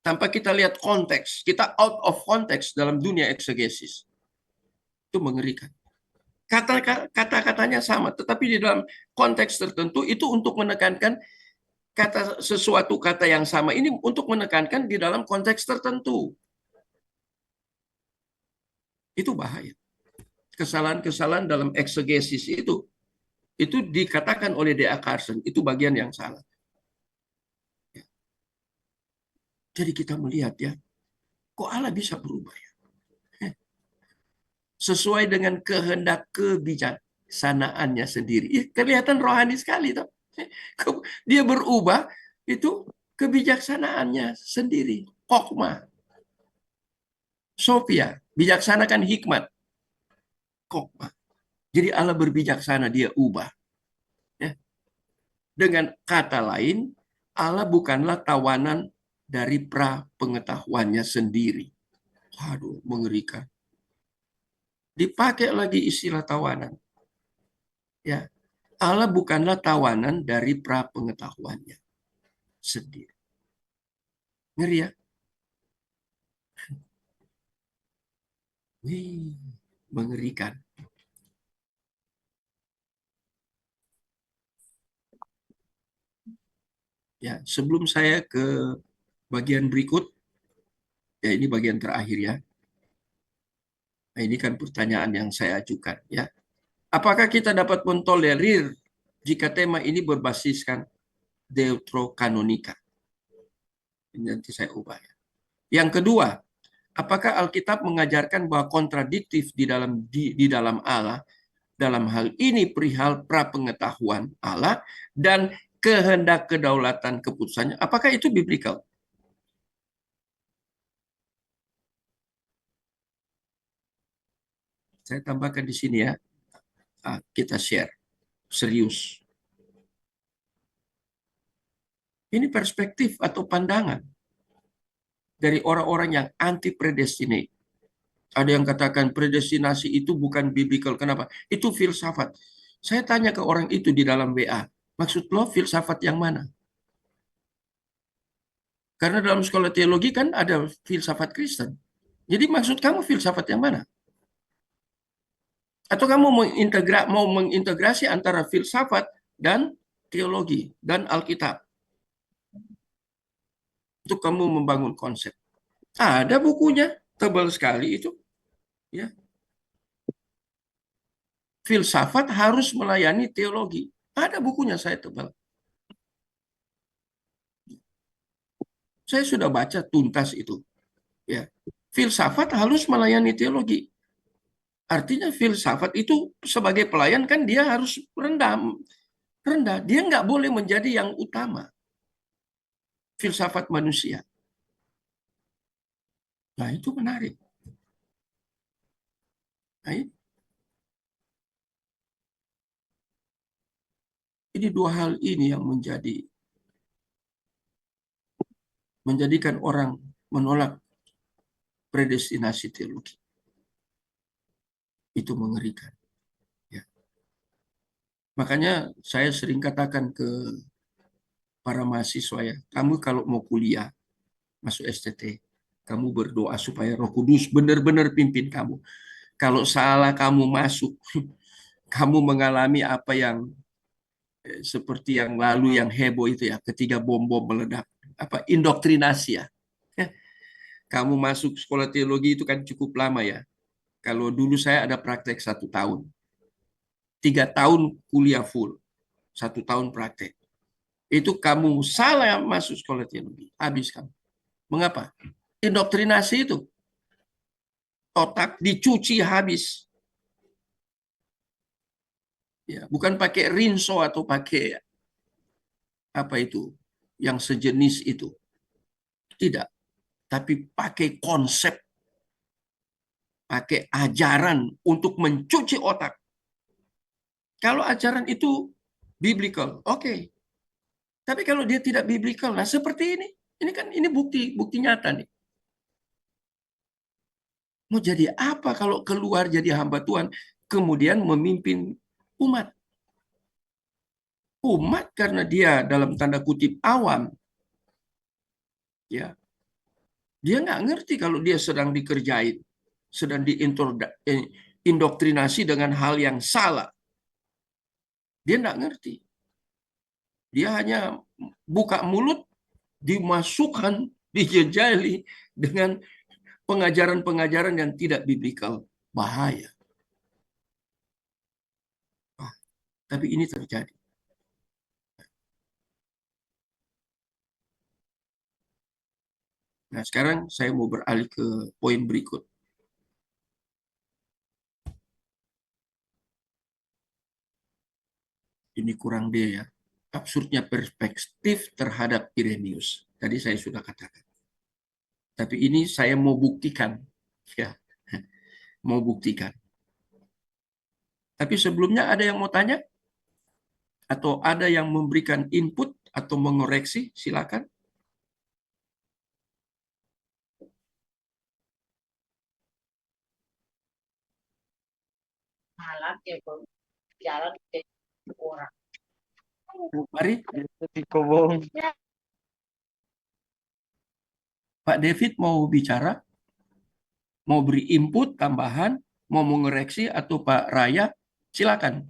Speaker 1: Tanpa kita lihat konteks, kita out of context dalam dunia eksegesis. Itu mengerikan. Kata-katanya sama, tetapi di dalam konteks tertentu itu untuk menekankan sesuatu kata yang sama ini untuk menekankan di dalam konteks tertentu. Itu bahaya. Kesalahan-kesalahan dalam eksegesis itu dikatakan oleh D.A. Carson, itu bagian yang salah. Jadi kita melihat ya, kok Allah bisa berubah ya? Sesuai dengan kehendak kebijaksanaannya sendiri. Ya, kelihatan rohani sekali toh. Dia berubah itu kebijaksanaannya sendiri. Hokmah. Sophia, bijaksana kan hikmat. Hokmah. Jadi Allah berbijaksana, dia ubah. Ya. Dengan kata lain, Allah bukanlah tawanan dari pra pengetahuannya sendiri. Waduh, mengerikan. Dipakai lagi istilah tawanan. Ya, Allah bukanlah tawanan dari pra pengetahuannya sendiri. Ngeri ya? Wih, mengerikan. Ya, sebelum saya ke bagian berikut, ya ini bagian terakhir ya. Nah, ini kan pertanyaan yang saya ajukan ya. Apakah kita dapat mentolerir jika tema ini berbasiskan deuterokanonika? Ini nanti saya ubah ya. Yang kedua, apakah Alkitab mengajarkan bahwa kontradiktif di dalam Allah, dalam hal ini perihal prapengetahuan Allah dan kehendak kedaulatan keputusannya, apakah itu biblical? Saya tambahkan di sini ya, kita share, serius. Ini perspektif atau pandangan dari orang-orang yang anti predestinate. Ada yang katakan predestinasi itu bukan biblical. Kenapa? Itu filsafat. Saya tanya ke orang itu di dalam WA, maksud lo filsafat yang mana? Karena dalam sekolah teologi kan ada filsafat Kristen. Jadi maksud kamu filsafat yang mana? Atau kamu mau mengintegrasi antara filsafat dan teologi dan Alkitab? Untuk kamu membangun konsep. Ada bukunya, tebal sekali itu. Ya. Filsafat harus melayani teologi. Ada bukunya, saya tebal. Saya sudah baca tuntas itu. Ya. Filsafat harus melayani teologi. Artinya filsafat itu sebagai pelayan kan dia harus rendah. Dia nggak boleh menjadi yang utama. Filsafat manusia. Nah, itu menarik. Nah, ini dua hal ini yang menjadikan orang menolak predestinasi teologi. Itu mengerikan. Ya. Makanya saya sering katakan ke para mahasiswa ya, kamu kalau mau kuliah, masuk STT, Kamu berdoa supaya Roh Kudus benar-benar pimpin kamu. Kalau salah kamu masuk, kamu mengalami apa yang seperti yang lalu yang heboh itu ya, ketika bom-bom meledak. Apa indoktrinasi ya. Kamu masuk sekolah teologi itu kan cukup lama ya. Kalau dulu saya ada praktek 1 tahun. 3 tahun kuliah full. 1 tahun praktek. Itu kamu salah masuk sekolah teologi. Habis kamu. Mengapa? Indoktrinasi itu. Otak dicuci habis. Ya, bukan pakai rinso atau pakai apa itu yang sejenis itu. Tidak. Tapi pakai konsep, pakai ajaran untuk mencuci otak. Kalau ajaran itu biblical, oke. Tapi kalau dia tidak biblical, nah seperti ini kan ini bukti nyata nih. Mau jadi apa kalau keluar jadi hamba Tuhan, kemudian memimpin umat? Umat karena dia dalam tanda kutip awam, ya dia nggak ngerti kalau dia sedang dikerjain, sedang diindoktrinasi dengan hal yang salah. Dia nggak ngerti. Dia hanya buka mulut, dimasukkan, dijejali dengan pengajaran-pengajaran yang tidak biblikal. Bahaya. Tapi ini terjadi. Nah, sekarang saya mau beralih ke poin berikut. Ini kurang dia ya. Absurdnya perspektif terhadap Irenaeus. Tadi saya sudah katakan. Tapi ini saya mau buktikan. Ya, mau buktikan. Tapi sebelumnya ada yang mau tanya? Atau ada yang memberikan input atau mengoreksi? Silakan.
Speaker 4: Malam ya bang, jalan ke orang.
Speaker 1: Mari, Pak David mau bicara? Mau beri input tambahan? Mau mengoreksi? Atau Pak Raya? Silakan.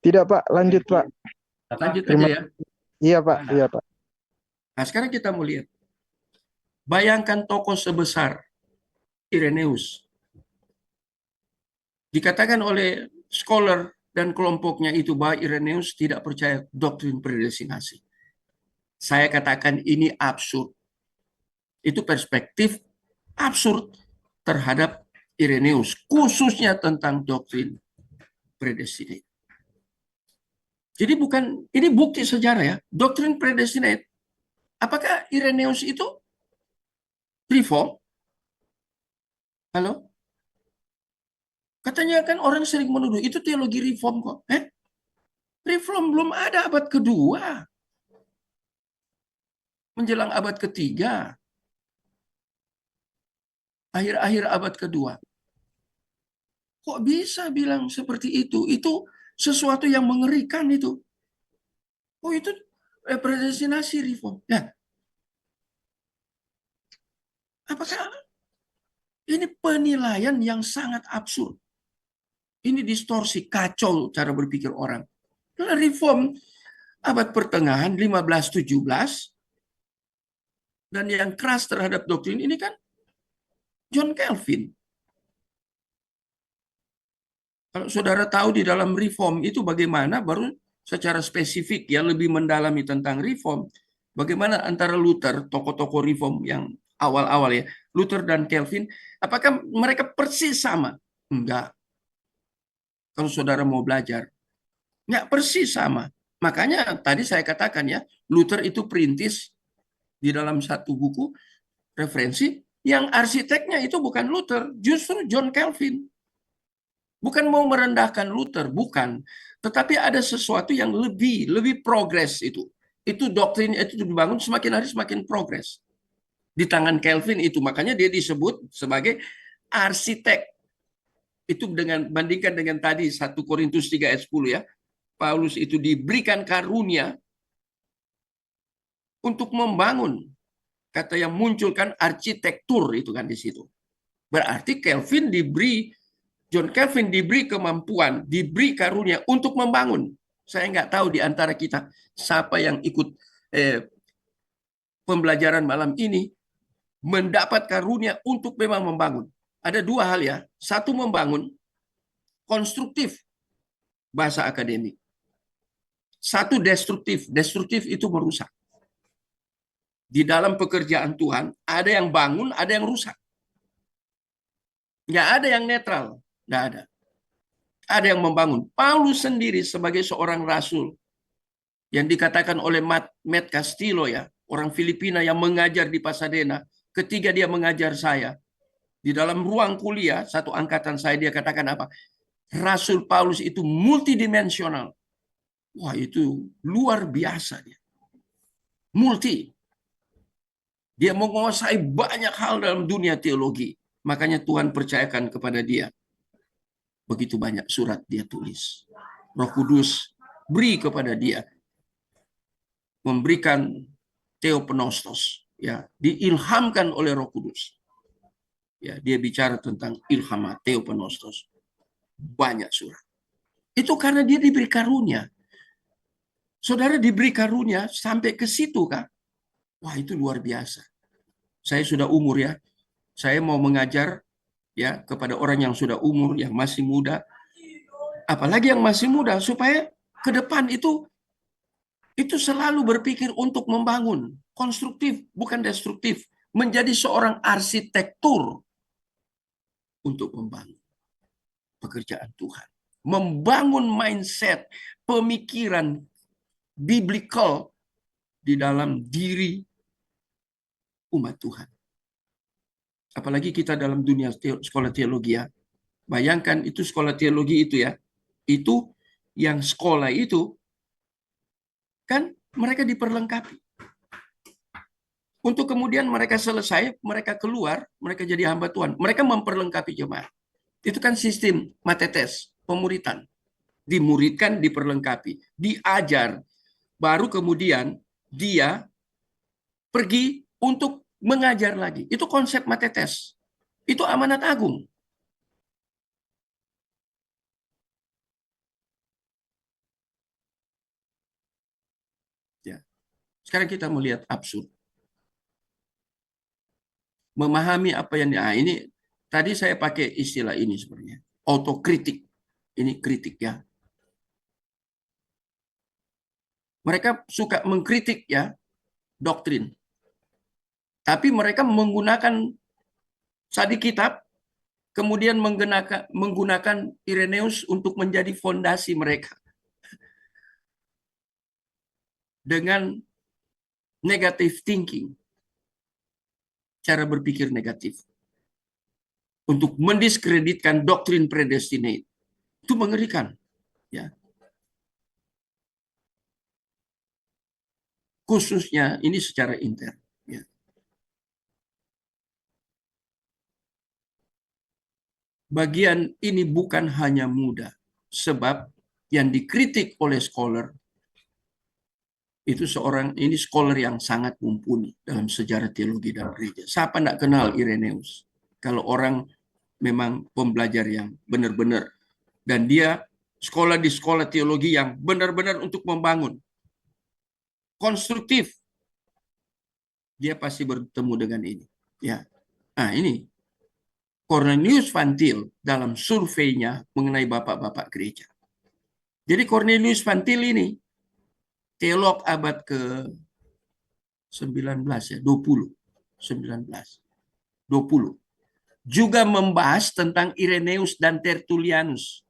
Speaker 2: Tidak, Pak. Lanjut, Pak.
Speaker 1: Lanjut aja
Speaker 2: Terima-
Speaker 1: ya.
Speaker 2: Iya, Pak. Iya, Pak.
Speaker 1: Nah, sekarang kita mau lihat. Bayangkan tokoh sebesar Irenaeus. Dikatakan oleh scholar dan kelompoknya itu bahwa Irenaeus tidak percaya doktrin predestinasi. Saya katakan ini absurd. Itu perspektif absurd terhadap Irenaeus, khususnya tentang doktrin predestinate. Jadi bukan, ini bukti sejarah ya, doktrin predestinate. Apakah Irenaeus itu reform? Halo? Katanya kan orang sering menuduh, itu teologi reform kok. Reform belum ada abad kedua. Menjelang abad ketiga. Akhir-akhir abad kedua. Kok bisa bilang seperti itu? Itu sesuatu yang mengerikan itu. Oh itu predestinasi reform. Ya. Apakah ini penilaian yang sangat absurd? Ini distorsi, kacau cara berpikir orang. Reform abad pertengahan 15-17 dan yang keras terhadap doktrin ini kan John Calvin. Kalau saudara tahu di dalam reform itu bagaimana, baru secara spesifik ya lebih mendalami tentang reform. Bagaimana antara Luther, tokoh-tokoh reform yang awal-awal ya, Luther dan Calvin, apakah mereka persis sama? Enggak. Kalau saudara mau belajar, enggak persis sama. Makanya tadi saya katakan ya, Luther itu perintis di dalam satu buku referensi, yang arsiteknya itu bukan Luther, justru John Calvin. Bukan mau merendahkan Luther, bukan. Tetapi ada sesuatu yang lebih progres itu. Itu doktrin itu dibangun semakin hari semakin progres. Di tangan Calvin itu, makanya dia disebut sebagai arsitek. Itu bandingkan dengan tadi 1 Korintus 3 ayat 10 ya. Paulus itu diberikan karunia untuk membangun. kata yang munculkan arsitektur itu kan di situ. Berarti John Calvin diberi kemampuan, diberi karunia untuk membangun. Saya nggak tahu di antara kita siapa yang ikut pembelajaran malam ini mendapat karunia untuk memang membangun. Ada dua hal ya. Satu, membangun konstruktif, bahasa akademik. Satu, destruktif. Destruktif itu merusak. Di dalam pekerjaan Tuhan, ada yang bangun, ada yang rusak. Nggak ada yang netral. Nggak ada. Ada yang membangun. Paulus sendiri sebagai seorang rasul, yang dikatakan oleh Matt Castillo ya, orang Filipina yang mengajar di Pasadena, ketika dia mengajar saya, di dalam ruang kuliah, satu angkatan saya, dia katakan apa? Rasul Paulus itu multidimensional. Wah, itu luar biasa dia. Multi. Dia menguasai banyak hal dalam dunia teologi. Makanya Tuhan percayakan kepada dia. Begitu banyak surat dia tulis. Roh Kudus beri kepada dia. Memberikan theopneustos. Ya, diilhamkan oleh Roh Kudus. Ya, dia bicara tentang ilhama, theopneustos. Banyak surat. Itu karena dia diberi karunia. Saudara diberi karunia sampai ke situ kan? Wah, itu luar biasa. Saya sudah umur ya. Saya mau mengajar ya kepada orang yang sudah umur, yang masih muda. Apalagi yang masih muda, supaya ke depan itu selalu berpikir untuk membangun. Konstruktif, bukan destruktif. Menjadi seorang arsitektur untuk membangun pekerjaan Tuhan. Membangun mindset, pemikiran biblical di dalam diri umat Tuhan. Apalagi kita dalam dunia sekolah teologi ya. Bayangkan itu sekolah teologi itu ya. Itu yang sekolah itu kan mereka diperlengkapi. Untuk kemudian mereka selesai, mereka keluar, mereka jadi hamba Tuhan. Mereka memperlengkapi jemaat. Itu kan sistem matetes, pemuritan. Dimuridkan, diperlengkapi, diajar. Baru kemudian dia pergi untuk mengajar lagi. Itu konsep matetes. Itu amanat agung. Ya. Sekarang kita melihat absurd. Memahami apa yang ini tadi saya pakai istilah ini sebenarnya. Autokritik. Ini kritik ya. Mereka suka mengkritik ya doktrin. Tapi mereka menggunakan sadi kitab, kemudian menggunakan Irenaeus untuk menjadi fondasi mereka. Dengan negative thinking. Cara berpikir negatif. Untuk mendiskreditkan doktrin predestinate. Itu mengerikan. Ya. Khususnya ini secara intern. Ya. Bagian ini bukan hanya mudah. Sebab yang dikritik oleh scholar itu ini scholar yang sangat mumpuni dalam sejarah teologi dan gereja. Siapa tidak kenal Irenaeus? Kalau orang memang pembelajar yang benar-benar. Dan dia sekolah di sekolah teologi yang benar-benar untuk membangun. Konstruktif. Dia pasti bertemu dengan ini. Ya. Nah ini. Cornelius Van Til dalam surveinya mengenai bapak-bapak gereja. Jadi Cornelius Van Til ini teolog abad ke-19 ya, 20. Juga membahas tentang Irenaeus dan Tertullianus.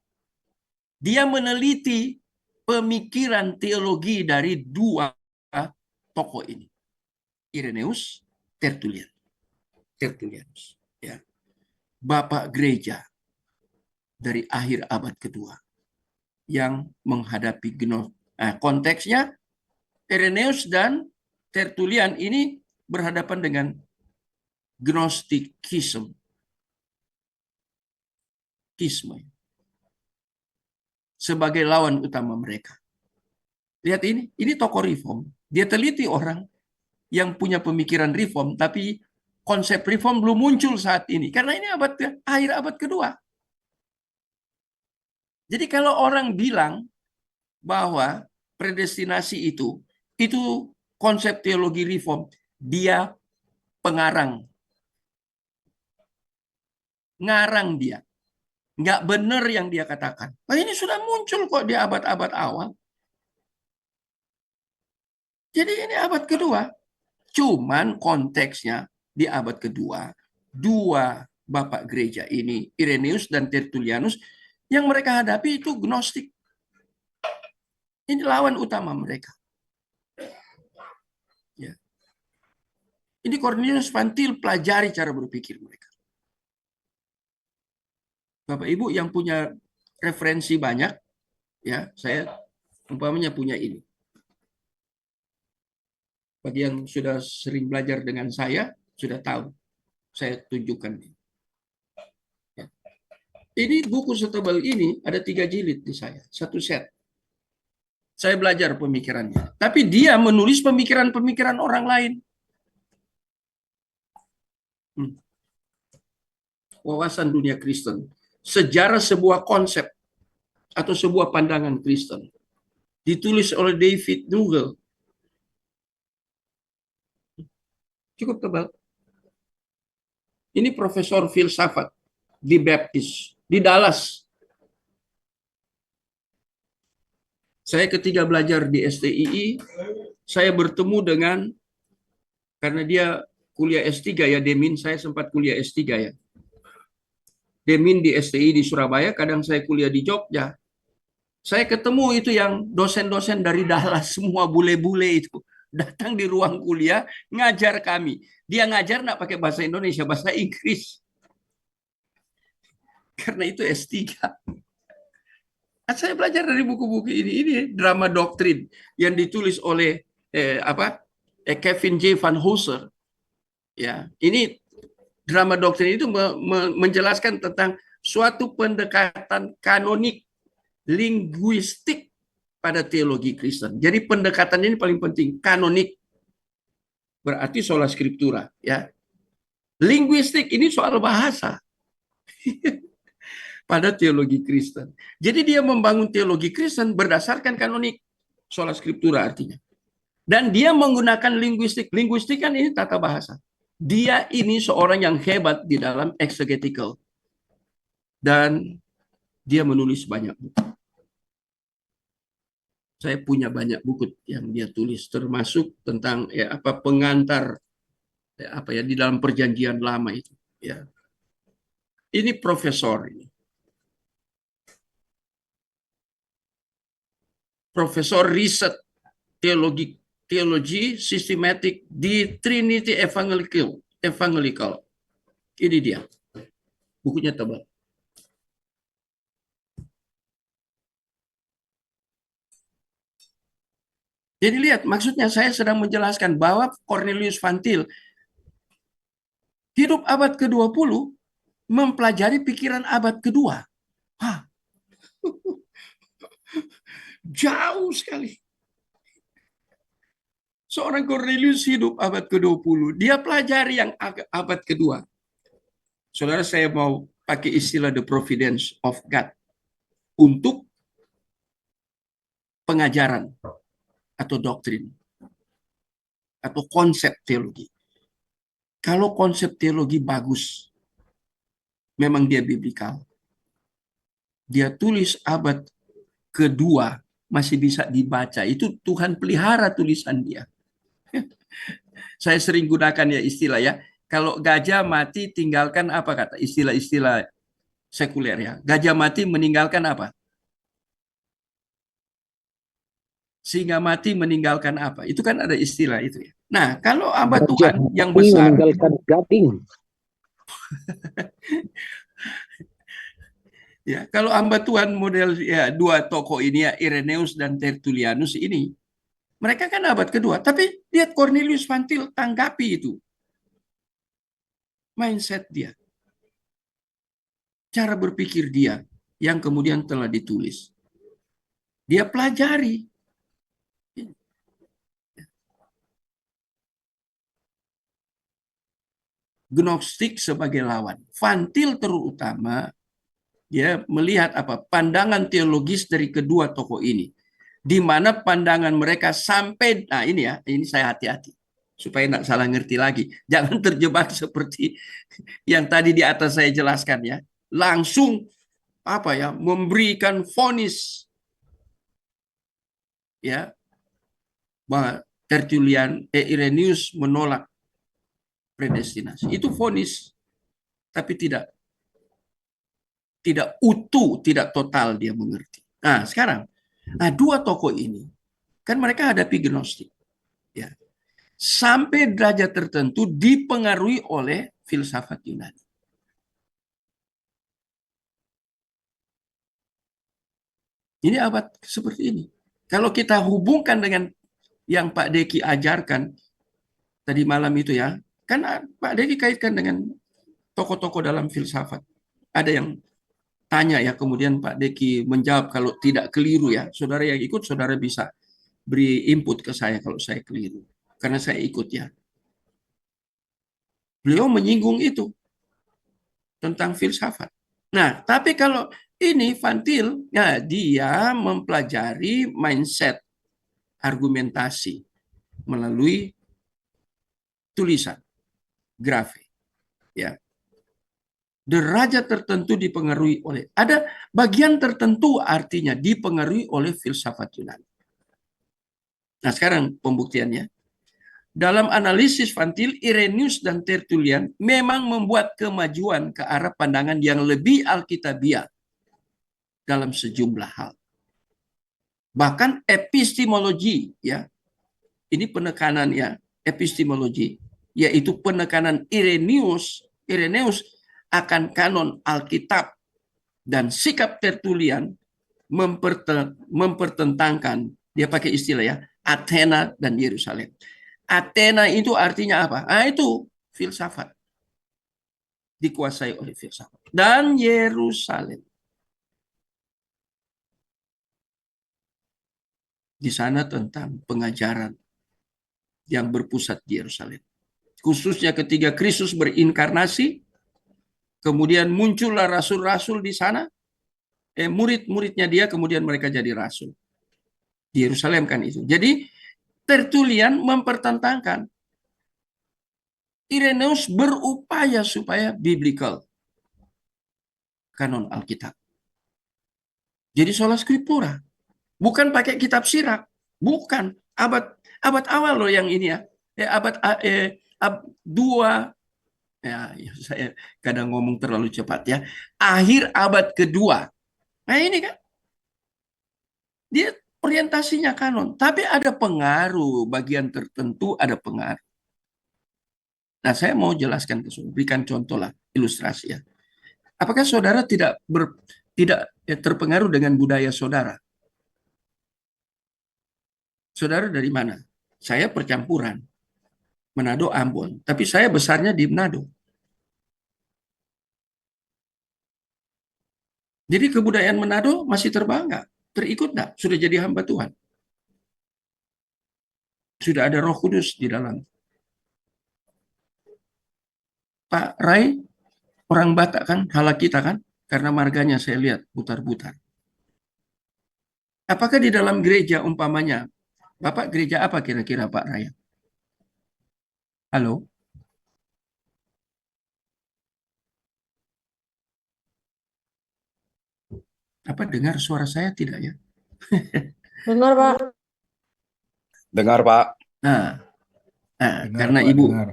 Speaker 1: Dia meneliti pemikiran teologi dari dua tokoh ini. Irenaeus, Tertullianus. Ya. Bapak gereja dari akhir abad kedua yang menghadapi konteksnya Irenaeus dan Tertullian ini berhadapan dengan Gnosticism. Sebagai lawan utama mereka. Lihat ini tokoh reform. Dia teliti orang yang punya pemikiran reform, tapi konsep reform belum muncul saat ini. Karena ini akhir abad kedua. Jadi kalau orang bilang bahwa predestinasi itu konsep teologi reform, dia pengarang. Ngarang dia. Nggak benar yang dia katakan. Nah, ini sudah muncul kok di abad-abad awal. Jadi ini abad kedua. Cuman konteksnya di abad kedua, dua bapak gereja ini, Irenaeus dan Tertullianus, yang mereka hadapi itu gnostik. Ini lawan utama mereka. Ya. Ini Cornelius Van Til pelajari cara berpikir mereka. Bapak Ibu yang punya referensi banyak, ya, saya umpamanya punya ini. Bagi yang sudah sering belajar dengan saya, sudah tahu. Saya tunjukkan. Ya. Ini buku setebal ini, ada 3 jilid di saya. Satu set. Saya belajar pemikirannya. Tapi dia menulis pemikiran-pemikiran orang lain. Wawasan dunia Kristen. Sejarah sebuah konsep atau sebuah pandangan Kristen. Ditulis oleh David Nugel. Cukup tebal. Ini profesor filsafat di Baptist, di Dallas. Saya ketika belajar di STII, saya bertemu dengan, karena dia kuliah S3 ya, Demin, saya sempat kuliah S3 ya. Demin di STI di Surabaya, kadang saya kuliah di Jogja. Saya ketemu itu yang dosen-dosen dari Dallas, semua bule-bule itu. Datang di ruang kuliah, ngajar kami. Dia ngajar nggak pakai bahasa Indonesia, bahasa Inggris. Karena itu S3. Saya belajar dari buku-buku ini. Ini drama doktrin yang ditulis oleh Kevin J. Van Hooser. Ya, ini drama doktrin itu menjelaskan tentang suatu pendekatan kanonik linguistik pada teologi Kristen. Jadi pendekatan ini paling penting, kanonik. Berarti sola scriptura, ya. Linguistik ini soal bahasa. Pada teologi Kristen. Jadi dia membangun teologi Kristen berdasarkan kanonik, sola scriptura artinya. Dan dia menggunakan linguistik. Linguistik kan ini tata bahasa. Dia ini seorang yang hebat di dalam exegetical. Dan dia menulis banyak buku. Saya punya banyak buku yang dia tulis, termasuk tentang pengantar di dalam perjanjian lama itu. Ya. Ini profesor ini. Profesor riset teologi sistematik di Trinity Evangelical. Ini dia. Bukunya tebal. Jadi lihat, maksudnya saya sedang menjelaskan bahwa Cornelius Van Til hidup abad ke-20 mempelajari pikiran abad kedua. Jauh sekali. Seorang Cornelius hidup abad ke-20. Dia pelajari yang abad kedua. Saudara, saya mau pakai istilah the providence of God untuk pengajaran atau doktrin atau konsep teologi. Kalau konsep teologi bagus, memang dia biblikal. Dia tulis abad kedua, masih bisa dibaca. Itu Tuhan pelihara tulisan dia. Saya sering gunakan ya istilah ya. Kalau gajah mati tinggalkan apa kata? Istilah-istilah sekuler ya. Gajah mati meninggalkan apa? Singa mati meninggalkan apa? Itu kan ada istilah itu ya. Nah, kalau hamba Tuhan yang besar
Speaker 3: meninggalkan gading.
Speaker 1: Ya, kalau hamba Tuhan model ya dua tokoh ini ya, Irenaeus dan Tertullianus ini, mereka kan abad kedua. Tapi lihat Cornelius Van Til tanggapi itu. Mindset dia. Cara berpikir dia yang kemudian telah ditulis. Dia pelajari. Gnostik sebagai lawan. Van Til terutama dia melihat apa pandangan teologis dari kedua tokoh ini, di mana pandangan mereka sampai, nah ini ya, ini saya hati-hati supaya nggak salah ngerti lagi, jangan terjebak seperti yang tadi di atas saya jelaskan ya, langsung apa ya memberikan vonis ya bahwa Irenaeus menolak predestinasi. Itu vonis, tapi tidak utuh, tidak total dia mengerti. Nah, sekarang, dua tokoh ini kan mereka hadapi Gnostik, ya. Sampai derajat tertentu dipengaruhi oleh filsafat Yunani. Ini abad seperti ini. Kalau kita hubungkan dengan yang Pak Deki ajarkan tadi malam itu ya, kan Pak Deki kaitkan dengan tokoh-tokoh dalam filsafat. Ada yang tanya ya, kemudian Pak Deki menjawab kalau tidak keliru ya. Saudara yang ikut, saudara bisa beri input ke saya kalau saya keliru. Karena saya ikut ya. Beliau menyinggung itu tentang filsafat. Nah, tapi kalau ini Van Til, ya, dia mempelajari mindset argumentasi melalui tulisan, grafik. Ya. Derajat tertentu dipengaruhi oleh, ada bagian tertentu artinya dipengaruhi oleh filsafat Yunani. Nah, sekarang pembuktiannya. Dalam analisis Van Til, Irenaeus dan Tertullian memang membuat kemajuan ke arah pandangan yang lebih alkitabiah dalam sejumlah hal. Bahkan epistemologi, ya, ini penekanan ya, epistemologi, yaitu penekanan Irenaeus akan kanon Alkitab dan sikap Tertullian mempertentangkan, dia pakai istilah ya, Athena dan Yerusalem. Athena itu artinya apa? Itu filsafat. Dikuasai oleh filsafat. Dan Yerusalem. Di sana tentang pengajaran yang berpusat di Yerusalem. Khususnya ketika Kristus berinkarnasi, kemudian muncullah rasul-rasul di sana, murid-muridnya dia, kemudian mereka jadi rasul. Di Yerusalem kan itu. Jadi Tertullian mempertentangkan. Irenaeus berupaya supaya biblical. Kanon Alkitab. Jadi sola scriptura. Bukan pakai kitab sirak. Bukan. Abad awal loh yang ini ya. Abad 2. Ya, saya kadang ngomong terlalu cepat ya. Akhir abad kedua. Nah ini kan. Dia orientasinya kanon. Tapi ada pengaruh. Bagian tertentu ada pengaruh. Nah, saya mau jelaskan ke saudara, berikan contoh lah, ilustrasi ya. Apakah saudara tidak terpengaruh dengan budaya saudara? Saudara dari mana? Saya percampuran. Manado, Ambon. Tapi saya besarnya di Manado. Jadi kebudayaan Manado masih terbangga. Terikut enggak? Sudah jadi hamba Tuhan. Sudah ada Roh Kudus di dalam. Pak Rai, orang Batak kan, halak kita kan, karena marganya saya lihat putar-putar. Apakah di dalam gereja umpamanya, Bapak gereja apa kira-kira Pak Rai? Halo? Apa dengar suara saya tidak ya?
Speaker 5: Dengar, Pak.
Speaker 6: Dengar, Pak.
Speaker 1: Nah, karena
Speaker 6: Pak,
Speaker 1: Ibu
Speaker 6: dengar.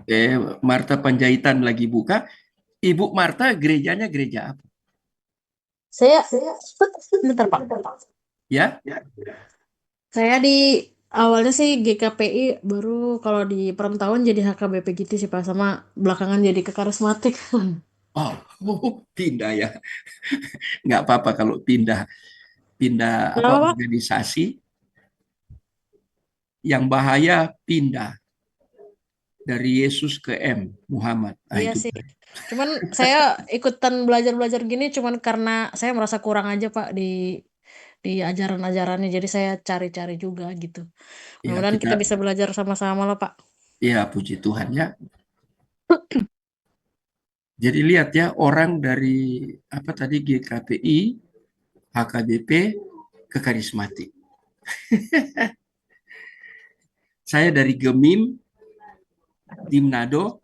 Speaker 1: Marta Panjaitan lagi buka, Ibu Marta gerejanya gereja apa?
Speaker 5: Saya bentar, Pak.
Speaker 1: Ya?
Speaker 5: Saya di awalnya sih GKPI, baru kalau di perantauan jadi HKBP gitu sih, Pak, sama belakangan jadi ke karismatik.
Speaker 1: Oh, pindah ya. Nggak apa-apa kalau pindah
Speaker 5: Kenapa, Pak?
Speaker 1: organisasi. Yang bahaya pindah dari Yesus ke Muhammad.
Speaker 5: Iya
Speaker 1: Itu.
Speaker 5: sih. Cuman saya ikutan belajar-belajar gini cuman karena saya merasa kurang aja, Pak, di ajaran-ajarannya. Jadi saya cari-cari juga gitu.
Speaker 1: Ya,
Speaker 5: Mudah-mudahan kita bisa belajar sama-sama lah, Pak.
Speaker 1: ya puji Tuhan ya. Jadi lihat ya, orang dari apa tadi GKPI, HKBP ke karismatik. Saya dari Gemim di Manado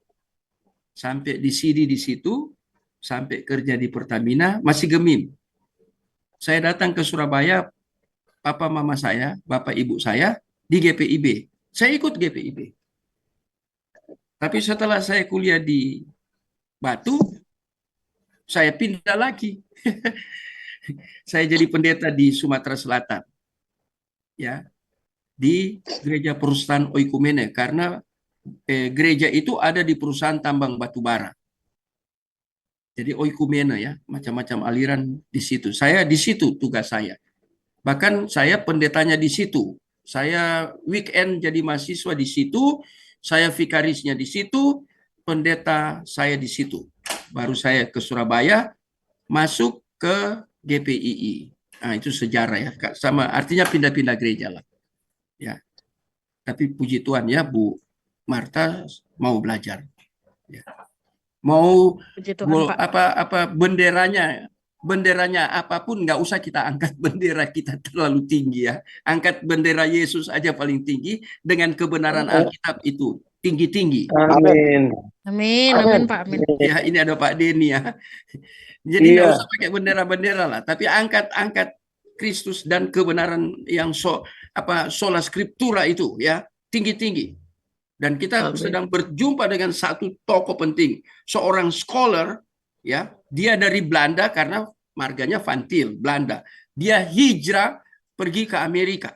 Speaker 1: sampai di sini di situ, sampai kerja di Pertamina masih Gemim. Saya datang ke Surabaya, papa mama saya, bapak ibu saya di GPIB. Saya ikut GPIB. Tapi setelah saya kuliah di Batu, saya pindah lagi. Saya jadi pendeta di Sumatera Selatan, ya, di Gereja Perusahaan Oikumene, karena gereja itu ada di perusahaan tambang batu bara. Jadi Oikumene ya, macam-macam aliran di situ. Saya di situ tugas saya. Bahkan saya pendetanya di situ. Saya weekend jadi mahasiswa di situ, saya vikarisnya di situ, pendeta saya di situ. Baru saya ke Surabaya, masuk ke GPII. Nah, itu sejarah ya, sama artinya pindah-pindah gereja lah. Ya. Tapi puji Tuhan ya, Bu Marta mau belajar. Ya. Mau
Speaker 5: Puji Tuhan, Pak.
Speaker 1: apa benderanya apapun, nggak usah kita angkat bendera kita terlalu tinggi ya. Angkat bendera Yesus aja paling tinggi, dengan kebenaran Alkitab itu tinggi-tinggi.
Speaker 2: Amin.
Speaker 5: Amin,
Speaker 2: Amin.
Speaker 5: amin, Pak, amin.
Speaker 1: Ya, ini ada Pak Denny ya. Jadi nggak
Speaker 2: Iya.
Speaker 1: usah pakai bendera-bendera lah, tapi angkat Kristus dan kebenaran yang sola scriptura itu ya, tinggi-tinggi. Dan kita
Speaker 3: Amin.
Speaker 1: sedang berjumpa dengan satu tokoh penting, seorang scholar ya, dia dari Belanda karena marganya Van Til, Belanda. Dia hijrah pergi ke Amerika.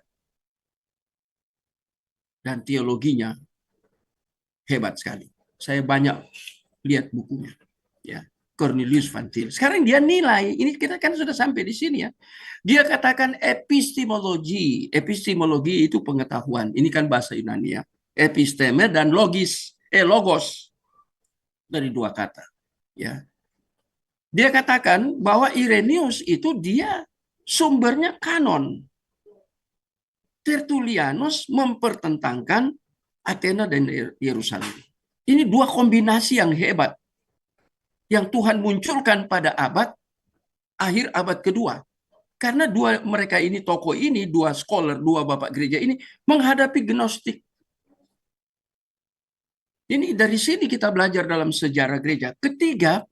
Speaker 1: Dan teologinya hebat sekali. Saya banyak lihat bukunya. Ya, Cornelius Van Til. Sekarang dia nilai, ini kita kan sudah sampai di sini ya. Dia katakan epistemologi. Epistemologi itu pengetahuan. Ini kan bahasa Yunani ya. Episteme dan logos dari dua kata. Ya. Dia katakan bahwa Irenaeus itu dia sumbernya kanon. Tertullianus mempertentangkan Athena dan Yerusalem. Ini dua kombinasi yang hebat yang Tuhan munculkan pada akhir abad kedua. Karena dua mereka ini, tokoh ini, dua scholar, dua bapak gereja ini menghadapi Gnostik. Ini dari sini kita belajar dalam sejarah gereja. Ketiga,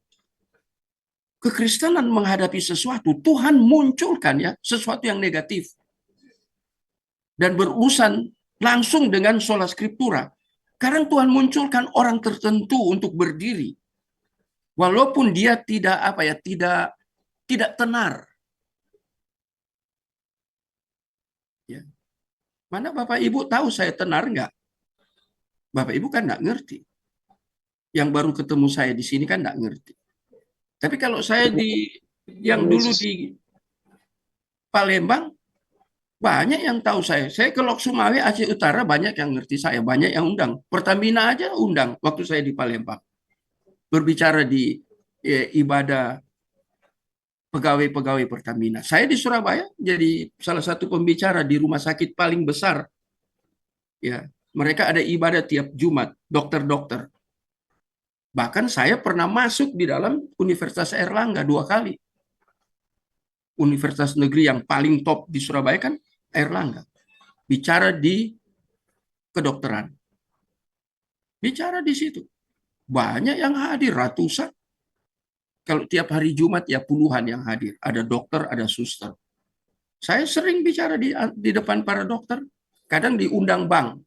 Speaker 1: kekristenan menghadapi sesuatu, Tuhan munculkan ya sesuatu yang negatif. Dan berurusan langsung dengan sola scriptura. Karena Tuhan munculkan orang tertentu untuk berdiri. Walaupun dia tidak tenar. Ya. Mana Bapak Ibu tahu saya tenar nggak? Bapak Ibu kan nggak ngerti. Yang baru ketemu saya di sini kan nggak ngerti. Tapi kalau saya yang dulu di Palembang, banyak yang tahu saya. Saya ke Lok Sumawe, Aceh Utara, banyak yang ngerti saya. Banyak yang undang. Pertamina aja undang waktu saya di Palembang. Berbicara di ibadah pegawai-pegawai Pertamina. Saya di Surabaya jadi salah satu pembicara di rumah sakit paling besar. Ya, mereka ada ibadah tiap Jumat, dokter-dokter. Bahkan saya pernah masuk di dalam Universitas Airlangga 2 kali. Universitas negeri yang paling top di Surabaya kan Airlangga. Bicara di kedokteran. Bicara di situ. Banyak yang hadir, ratusan. Kalau tiap hari Jumat ya puluhan yang hadir. Ada dokter, ada suster. Saya sering bicara di depan para dokter. Kadang diundang bank.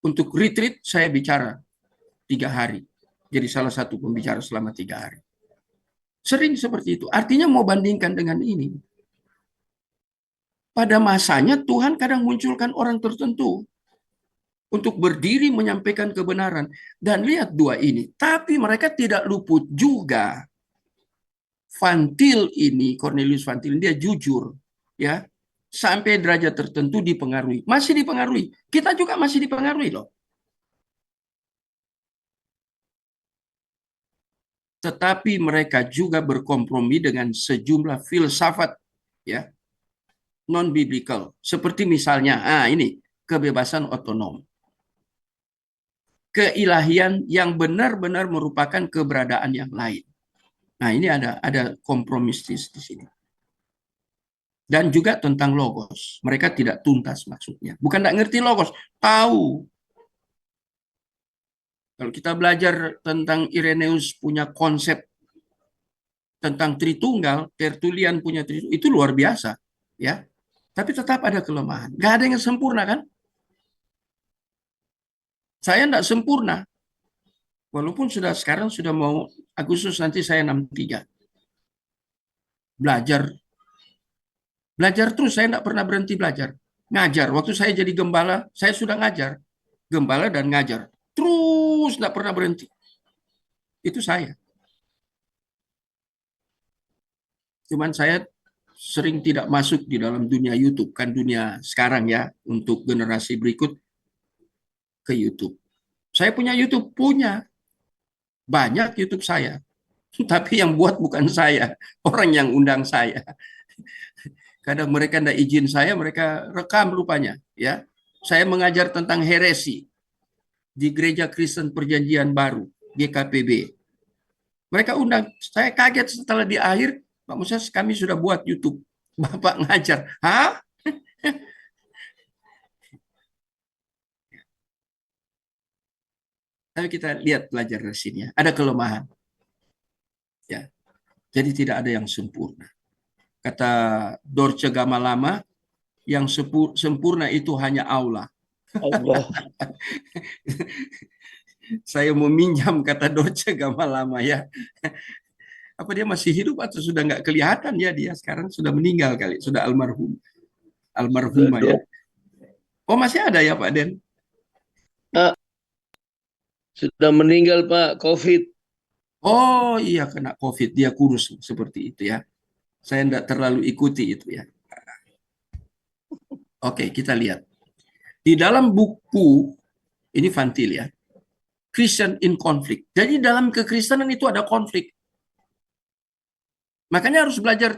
Speaker 1: Untuk retreat saya bicara 3 hari. Jadi salah satu pembicara selama 3 hari. Sering seperti itu. Artinya mau bandingkan dengan ini. Pada masanya Tuhan kadang munculkan orang tertentu untuk berdiri menyampaikan kebenaran. Dan lihat dua ini. Tapi mereka tidak luput juga. Van Til ini, Cornelius Van Til, dia jujur. Ya, sampai derajat tertentu dipengaruhi. Masih dipengaruhi. Kita juga masih dipengaruhi loh. Tetapi mereka juga berkompromi dengan sejumlah filsafat ya, non-biblical. Seperti misalnya, ini kebebasan otonom. keilahian yang benar-benar merupakan keberadaan yang lain. Nah, ini ada kompromistis di sini. Dan juga tentang logos. Mereka tidak tuntas maksudnya. Bukan tidak ngerti logos, tahu. Kalau kita belajar tentang Irenaeus punya konsep tentang Tritunggal, Tertullian punya Tritunggal, itu luar biasa, ya. Tapi tetap ada kelemahan. Gak ada yang sempurna kan? Saya tidak sempurna. Walaupun sekarang sudah mau Agustus nanti saya 63. Belajar terus, saya tidak pernah berhenti belajar. Ngajar, waktu saya jadi gembala, saya sudah ngajar. Gembala dan ngajar. Terus tidak pernah berhenti. Itu saya. Cuman saya sering tidak masuk di dalam dunia YouTube, kan dunia sekarang ya, untuk generasi berikut ke YouTube. Saya punya YouTube, punya. Banyak YouTube saya. Tapi yang buat bukan saya, orang yang undang saya. Kadang mereka tidak izin saya, mereka rekam rupanya. Ya, saya mengajar tentang heresi di Gereja Kristen Perjanjian Baru, GKPB. Mereka undang, saya kaget setelah di akhir, Pak Musa, kami sudah buat YouTube. Bapak ngajar. Hah? Tapi kita lihat belajar dari sini ya. Ada kelemahan. Ya. Jadi tidak ada yang sempurna. Kata Dorce Gamalama, yang sempurna itu hanya Allah.
Speaker 3: Allah.
Speaker 1: Saya meminjam kata Dorce Gamalama ya. Apa dia masih hidup atau sudah nggak kelihatan ya, dia sekarang sudah meninggal kali, sudah almarhumah ya. Oh, masih ada ya Pak Den?
Speaker 7: Sudah meninggal Pak, COVID.
Speaker 1: Oh iya, kena COVID, dia kurus seperti itu ya. Saya tidak terlalu ikuti itu ya. Oke, kita lihat. Di dalam buku, ini Vantil ya, Christian in Conflict. Jadi dalam kekristenan itu ada konflik. Makanya harus belajar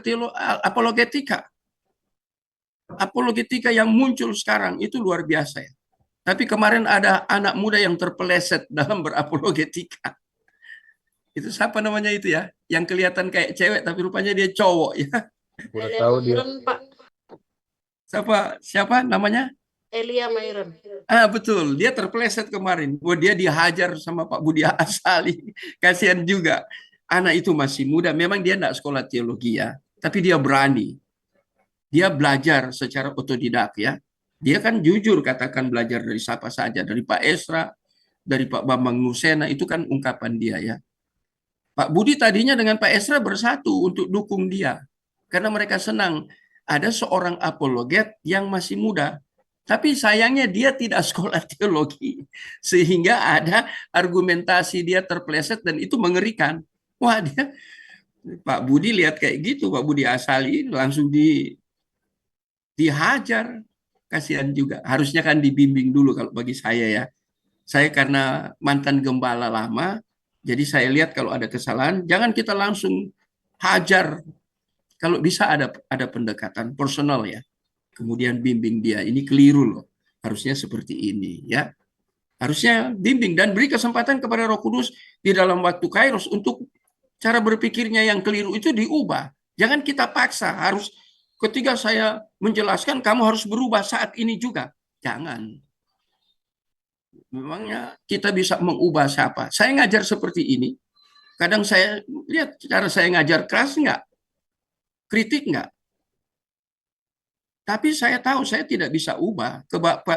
Speaker 1: apologetika. Apologetika yang muncul sekarang itu luar biasa ya. Tapi kemarin ada anak muda yang terpeleset dalam berapologetika. Itu siapa namanya itu ya? Yang kelihatan kayak cewek tapi rupanya dia cowok ya.
Speaker 3: Udah tahu dia.
Speaker 5: Pak.
Speaker 1: Siapa namanya?
Speaker 5: Elia Mairen.
Speaker 1: Ah, betul, dia terpeleset kemarin. Wah, dia dihajar sama Pak Budi Asali. Kasihan juga. Anak itu masih muda, memang dia tidak sekolah teologi ya, tapi dia berani. Dia belajar secara otodidak ya. Dia kan jujur katakan belajar dari siapa saja, dari Pak Esra, dari Pak Bambang Nusena, itu kan ungkapan dia ya. Pak Budi tadinya dengan Pak Esra bersatu untuk dukung dia. Karena mereka senang ada seorang apologet yang masih muda. Tapi sayangnya dia tidak sekolah teologi. Sehingga ada argumentasi dia terpeleset dan itu mengerikan. Wah, Pak Budi lihat kayak gitu, Pak Budi Asali langsung dihajar. Kasihan juga. Harusnya kan dibimbing dulu kalau bagi saya ya. Saya karena mantan gembala lama, jadi saya lihat kalau ada kesalahan, jangan kita langsung hajar. Kalau bisa ada pendekatan personal ya. Kemudian bimbing dia, ini keliru loh. Harusnya seperti ini ya. Harusnya bimbing dan beri kesempatan kepada Roh Kudus di dalam waktu Kairos untuk cara berpikirnya yang keliru itu diubah. Jangan kita paksa, harus ketika saya menjelaskan kamu harus berubah saat ini juga. Jangan. Memangnya kita bisa mengubah siapa? Saya ngajar seperti ini. Kadang saya lihat cara saya ngajar keras enggak? Kritik enggak? Tapi saya tahu saya tidak bisa ubah.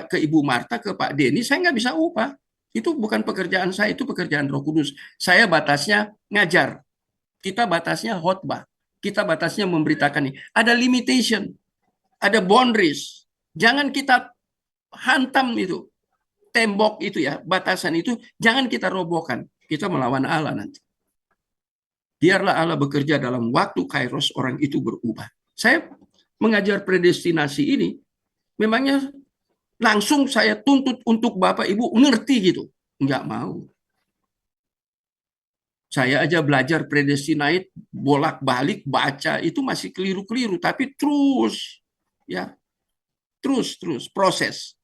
Speaker 1: Ke Ibu Marta, ke Pak Denny, saya nggak bisa ubah. Itu bukan pekerjaan saya, itu pekerjaan Roh Kudus. Saya batasnya ngajar. Kita batasnya khotbah. Kita batasnya memberitakan ini. Ada limitation. Ada boundaries. Jangan kita hantam itu. Tembok itu ya, batasan itu. Jangan kita robohkan. Kita melawan Allah nanti. Biarlah Allah bekerja dalam waktu Kairos, orang itu berubah. Saya mengajar predestinasi ini, memangnya langsung saya tuntut untuk Bapak Ibu ngerti gitu. Enggak mau. Saya aja belajar predestinate, bolak-balik, baca, itu masih keliru-keliru. Tapi terus, ya, terus, proses.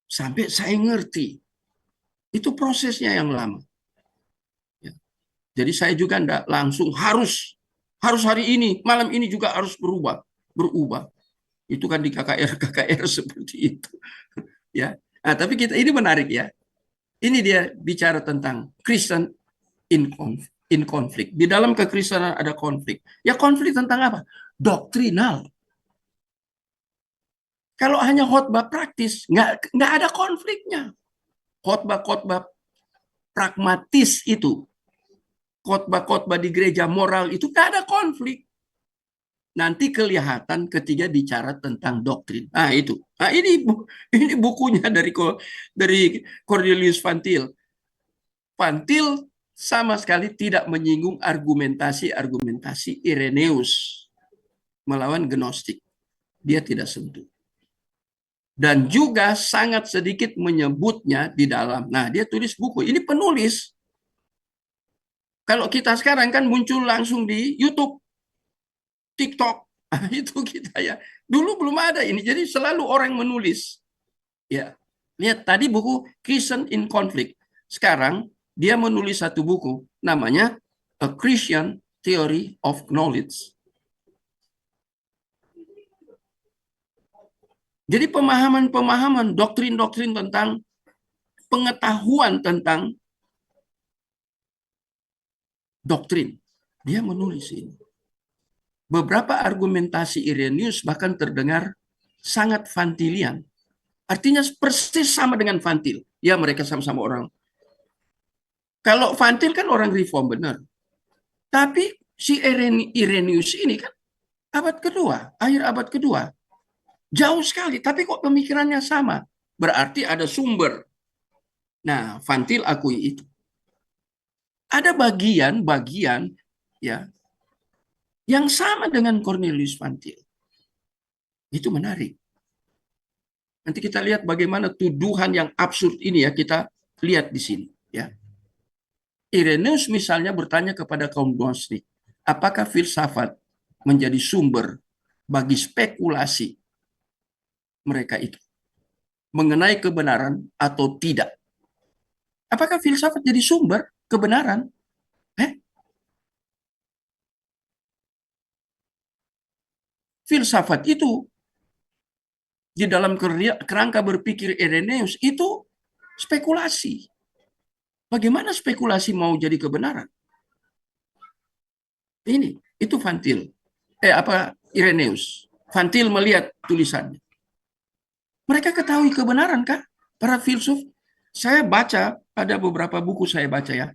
Speaker 1: Sampai saya ngerti. Itu prosesnya yang lama. Ya. Jadi saya juga enggak langsung harus hari ini, malam ini juga harus berubah. Itu kan di KKR seperti itu. Ya. Nah, tapi ini menarik ya. Ini dia bicara tentang Kristen in konflik. Di dalam kekristenan ada konflik. Ya konflik tentang apa? Doktrinal. Kalau hanya khotbah praktis, nggak ada konfliknya. Khotbah-khotbah pragmatis itu, khotbah-khotbah di gereja moral itu nggak ada konflik. Nanti kelihatan ketika bicara tentang doktrin. Nah itu. Nah ini bukunya dari Cornelius Van Til. Van Til sama sekali tidak menyinggung argumentasi Irenaeus melawan Gnostik. Dia tidak sentuh. Dan juga sangat sedikit menyebutnya di dalam. Nah, dia tulis buku. Ini penulis. Kalau kita sekarang kan muncul langsung di YouTube, TikTok. Nah, itu kita ya. Dulu belum ada ini. Jadi selalu orang menulis. Ya. Lihat tadi buku Christian in Conflict. Sekarang dia menulis satu buku namanya A Christian Theory of Knowledge. Jadi pemahaman-pemahaman, doktrin-doktrin tentang pengetahuan tentang doktrin. Dia menulis ini. Beberapa argumentasi Irenaeus bahkan terdengar sangat Vantilian. Artinya persis sama dengan Van Til. Ya mereka sama-sama orang. Kalau Van Til kan orang reform benar. Tapi si Irenaeus ini kan abad kedua, akhir abad kedua. Jauh sekali, tapi kok pemikirannya sama. Berarti ada sumber. Nah, Van Til akui itu. Ada bagian-bagian ya yang sama dengan Cornelius Van Til. Itu menarik. Nanti kita lihat bagaimana tuduhan yang absurd ini ya kita lihat di sini ya. Irenaeus misalnya bertanya kepada kaum Gnostik, apakah filsafat menjadi sumber bagi spekulasi mereka itu mengenai kebenaran atau tidak? Apakah filsafat jadi sumber kebenaran? Filsafat itu di dalam kerangka berpikir Irenaeus itu spekulasi. Bagaimana spekulasi mau jadi kebenaran? Itu Van Til. Irenaeus. Van Til melihat tulisannya. Mereka ketahui kebenaran kah? Para filsuf. Saya baca, ada beberapa buku saya baca ya.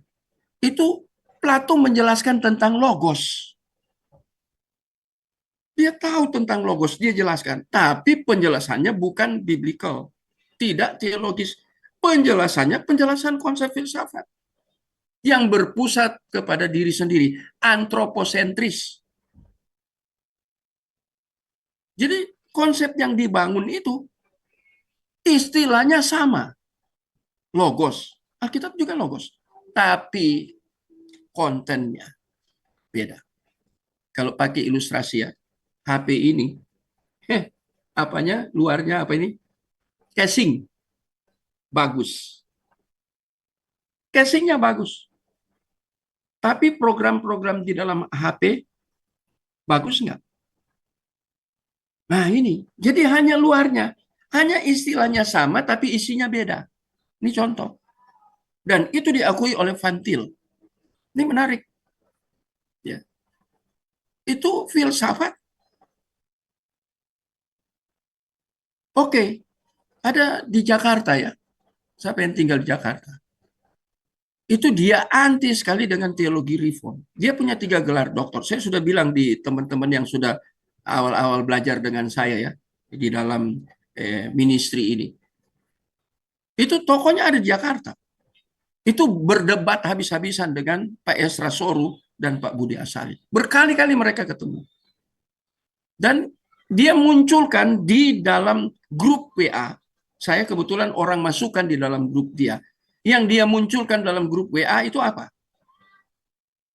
Speaker 1: Itu Plato menjelaskan tentang logos. Dia tahu tentang logos, dia jelaskan. Tapi penjelasannya bukan biblical. Tidak teologis. Penjelasannya penjelasan konsep filsafat. Yang berpusat kepada diri sendiri. Antroposentris. Jadi konsep yang dibangun itu istilahnya sama. Logos. Alkitab juga logos. Tapi kontennya beda. Kalau pakai ilustrasi ya, HP ini, luarnya apa ini? Casing. Bagus. Casingnya bagus. Tapi program-program di dalam HP, bagus nggak? Nah ini, jadi hanya luarnya. Hanya istilahnya sama, tapi isinya beda. Ini contoh. Dan itu diakui oleh Van Til. Ini menarik. Ya. Itu filsafat. Oke, ada di Jakarta ya. Siapa yang tinggal di Jakarta? Itu dia anti sekali dengan teologi reform. Dia punya 3 gelar doktor. Saya sudah bilang di teman-teman yang sudah awal-awal belajar dengan saya ya. Di dalam ministry ini. Itu tokonya ada di Jakarta. Itu berdebat habis-habisan dengan Pak Esra Soru dan Pak Budi Asari. Berkali-kali mereka ketemu. Dan dia munculkan di dalam grup WA. Saya kebetulan orang masukkan di dalam grup dia. Yang dia munculkan dalam grup WA itu apa?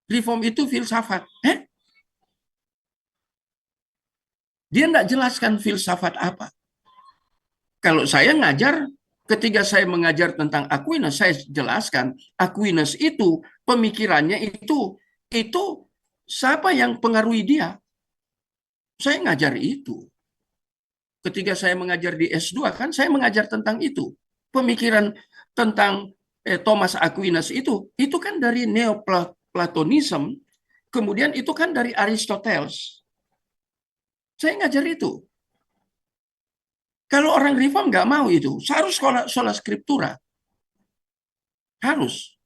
Speaker 1: Reform itu filsafat. Dia tidak jelaskan filsafat apa. Kalau saya ngajar Ketika saya mengajar tentang Aquinas, saya jelaskan Aquinas itu pemikirannya itu siapa yang pengaruhi dia? Saya ngajar itu. Ketika saya mengajar di S2 kan saya mengajar tentang itu. Pemikiran tentang Thomas Aquinas itu kan dari Neoplatonism, kemudian itu kan dari Aristoteles. Saya ngajar itu. Kalau orang reform nggak mau itu, harus sola scriptura. Harus.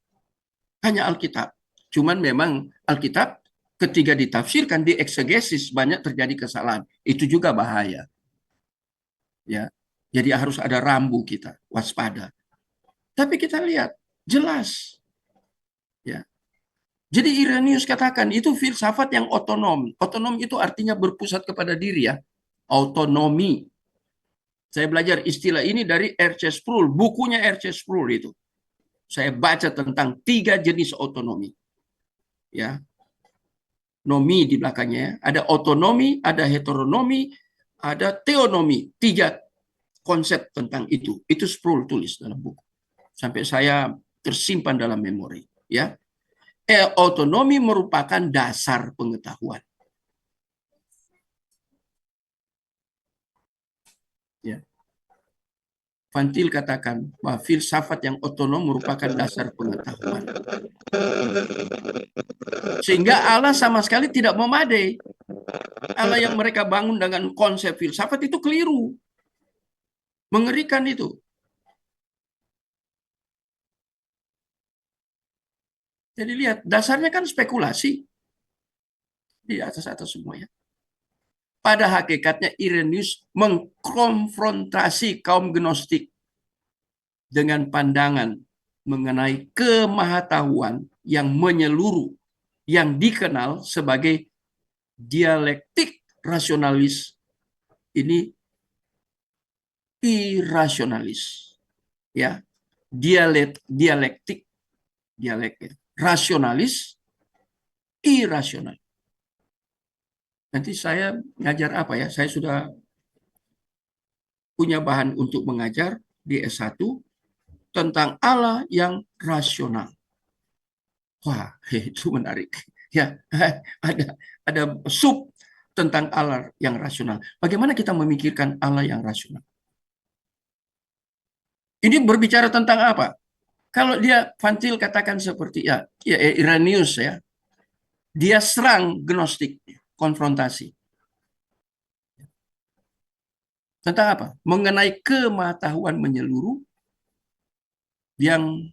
Speaker 1: Hanya Alkitab. Cuman memang Alkitab ketika ditafsirkan, dieksegesis, banyak terjadi kesalahan. Itu juga bahaya. Ya, jadi harus ada rambu kita, waspada. Tapi kita lihat, jelas. Ya. Jadi Irenaeus katakan, itu filsafat yang otonom. Otonom itu artinya berpusat kepada diri ya. Autonomi. Saya belajar istilah ini dari R.C. Sproul, bukunya R.C. Sproul itu. Saya baca tentang 3 jenis otonomi. Ya. Nomi di belakangnya. Ada otonomi, ada heteronomi, ada teonomi. 3 konsep tentang itu. Itu Sproul tulis dalam buku. Sampai saya tersimpan dalam memori. Ya. Otonomi merupakan dasar pengetahuan. Ya. Van Til katakan bahwa filsafat yang otonom merupakan dasar pengetahuan. Sehingga Allah sama sekali tidak memadai. Allah yang mereka bangun dengan konsep filsafat itu keliru. Mengerikan itu. Jadi lihat, dasarnya kan spekulasi. Di atas-atas semua ya. Pada hakikatnya Irenaeus mengkonfrontasi kaum Gnostik dengan pandangan mengenai kemahatauan yang menyeluruh, yang dikenal sebagai dialektik rasionalis. Ini irasionalis. Ya. Dialektik rasionalis, irasional. Nanti saya ngajar apa ya? Saya sudah punya bahan untuk mengajar di S1 tentang Allah yang rasional. Wah, itu menarik. Ya, ada sub tentang Allah yang rasional. Bagaimana kita memikirkan Allah yang rasional? Ini berbicara tentang apa? Kalau dia Van Til katakan seperti ya Irenaeus ya, dia serang Gnostik, konfrontasi. Tentang apa? Mengenai kemahatauan menyeluruh yang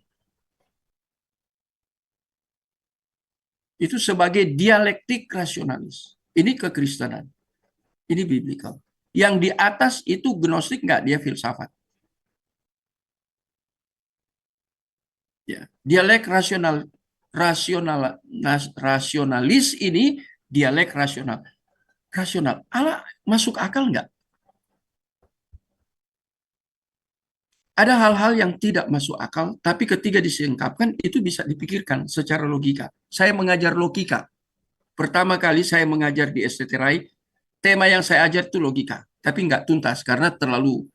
Speaker 1: itu sebagai dialektik rasionalis. Ini kekristenan. Ini biblikal. Yang di atas itu Gnostik nggak, dia filsafat. Ya, dialek rasionalis ini dialek rasional. Rasional. Allah masuk akal nggak? Ada hal-hal yang tidak masuk akal, tapi ketika disingkapkan itu bisa dipikirkan secara logika. Saya mengajar logika. Pertama kali saya mengajar di STT Rai, tema yang saya ajar itu logika, tapi nggak tuntas karena terlalu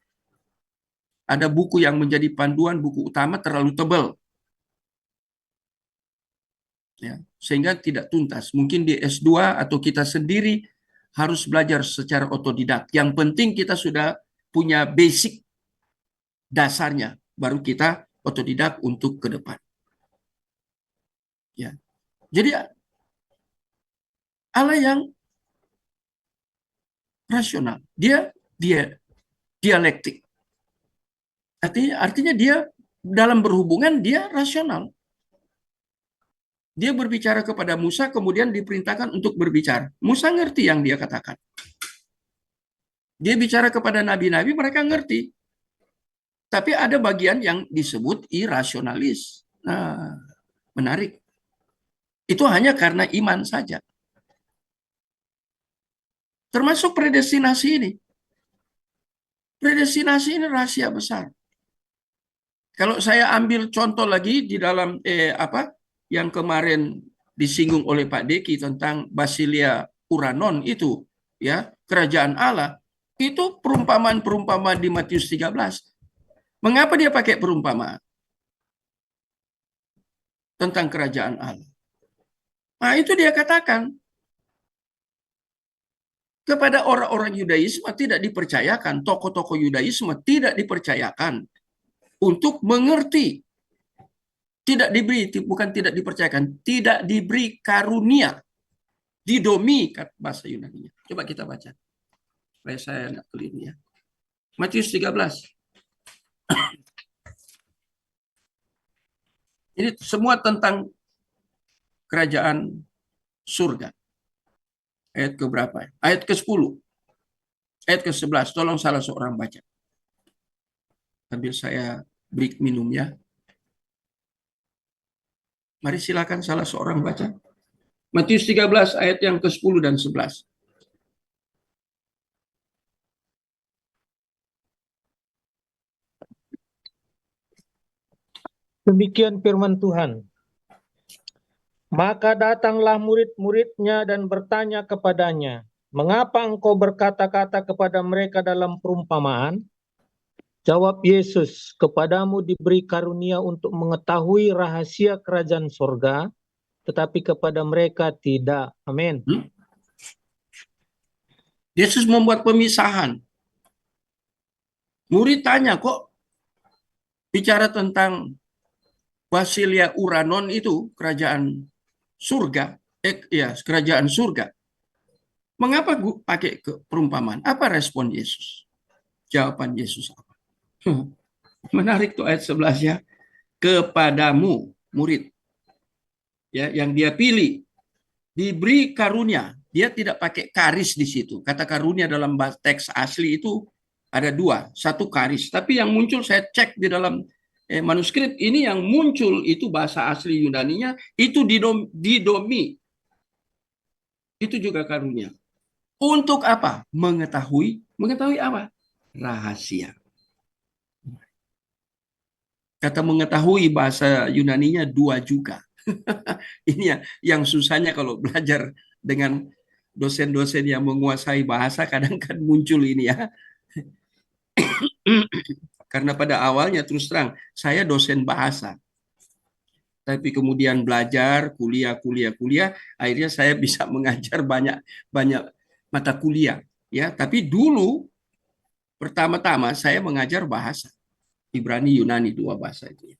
Speaker 1: ada buku yang menjadi panduan, buku utama terlalu tebal. Ya, sehingga tidak tuntas. Mungkin di S2 atau kita sendiri harus belajar secara otodidak. Yang penting kita sudah punya basic dasarnya, baru kita otodidak untuk ke depan. Ya. Jadi Allah yang rasional, dia dialektik. Artinya dia dalam berhubungan dia rasional. Dia berbicara kepada Musa, kemudian diperintahkan untuk berbicara. Musa ngerti yang dia katakan. Dia bicara kepada nabi-nabi, mereka ngerti. Tapi ada bagian yang disebut irasionalis. Nah, menarik. Itu hanya karena iman saja. Termasuk predestinasi ini. Predestinasi ini rahasia besar. Kalau saya ambil contoh lagi di dalam yang kemarin disinggung oleh Pak Deki tentang Basilia Uranon itu, ya, kerajaan Allah, itu perumpamaan-perumpamaan di Matius 13. Mengapa dia pakai perumpamaan tentang kerajaan Allah? Nah, itu dia katakan kepada orang-orang Yudaisme tidak dipercayakan, tokoh-tokoh Yudaisme tidak dipercayakan untuk mengerti. Tidak diberi, bukan tidak dipercayakan, tidak diberi karunia. Didomi, bahasa Yunani. Coba kita baca. Supaya saya nggak keliru ya. Matius 13. Ini semua tentang kerajaan surga. Ayat ke berapa? Ayat ke-10. Ayat ke-11. Tolong salah seorang baca. Sambil saya break minum ya. Mari silakan salah seorang baca. Matius 13 ayat yang ke-10 dan 11.
Speaker 3: Demikian firman Tuhan. Maka datanglah murid-muridnya dan bertanya kepadanya, "Mengapa engkau berkata-kata kepada mereka dalam perumpamaan?" Jawab Yesus, "Kepadamu diberi karunia untuk mengetahui rahasia kerajaan sorga, tetapi kepada mereka tidak." Amin.
Speaker 1: Yesus membuat pemisahan. Murid tanya, kok bicara tentang Basilia Uranon itu kerajaan surga, kerajaan surga. Mengapa pakai perumpamaan? Apa respon Yesus? Jawaban Yesus apa? Menarik tuh ayat 11 ya. Kepadamu murid ya yang dia pilih diberi karunia. Dia tidak pakai karis di situ. Kata karunia dalam teks asli itu ada dua, satu karis. Tapi yang muncul saya cek di dalam manuskrip ini yang muncul itu bahasa asli Yunaninya itu didomi. Itu juga karunia. Untuk apa? Mengetahui apa? Rahasia. Kata mengetahui bahasa Yunaninya dua juga. Ini yang susahnya kalau belajar dengan dosen-dosen yang menguasai bahasa kadang kan muncul ini ya. Karena pada awalnya terus terang saya dosen bahasa. Tapi kemudian belajar, kuliah, akhirnya saya bisa mengajar banyak mata kuliah ya. Tapi dulu pertama-tama saya mengajar bahasa Ibrani, Yunani, dua bahasa itu.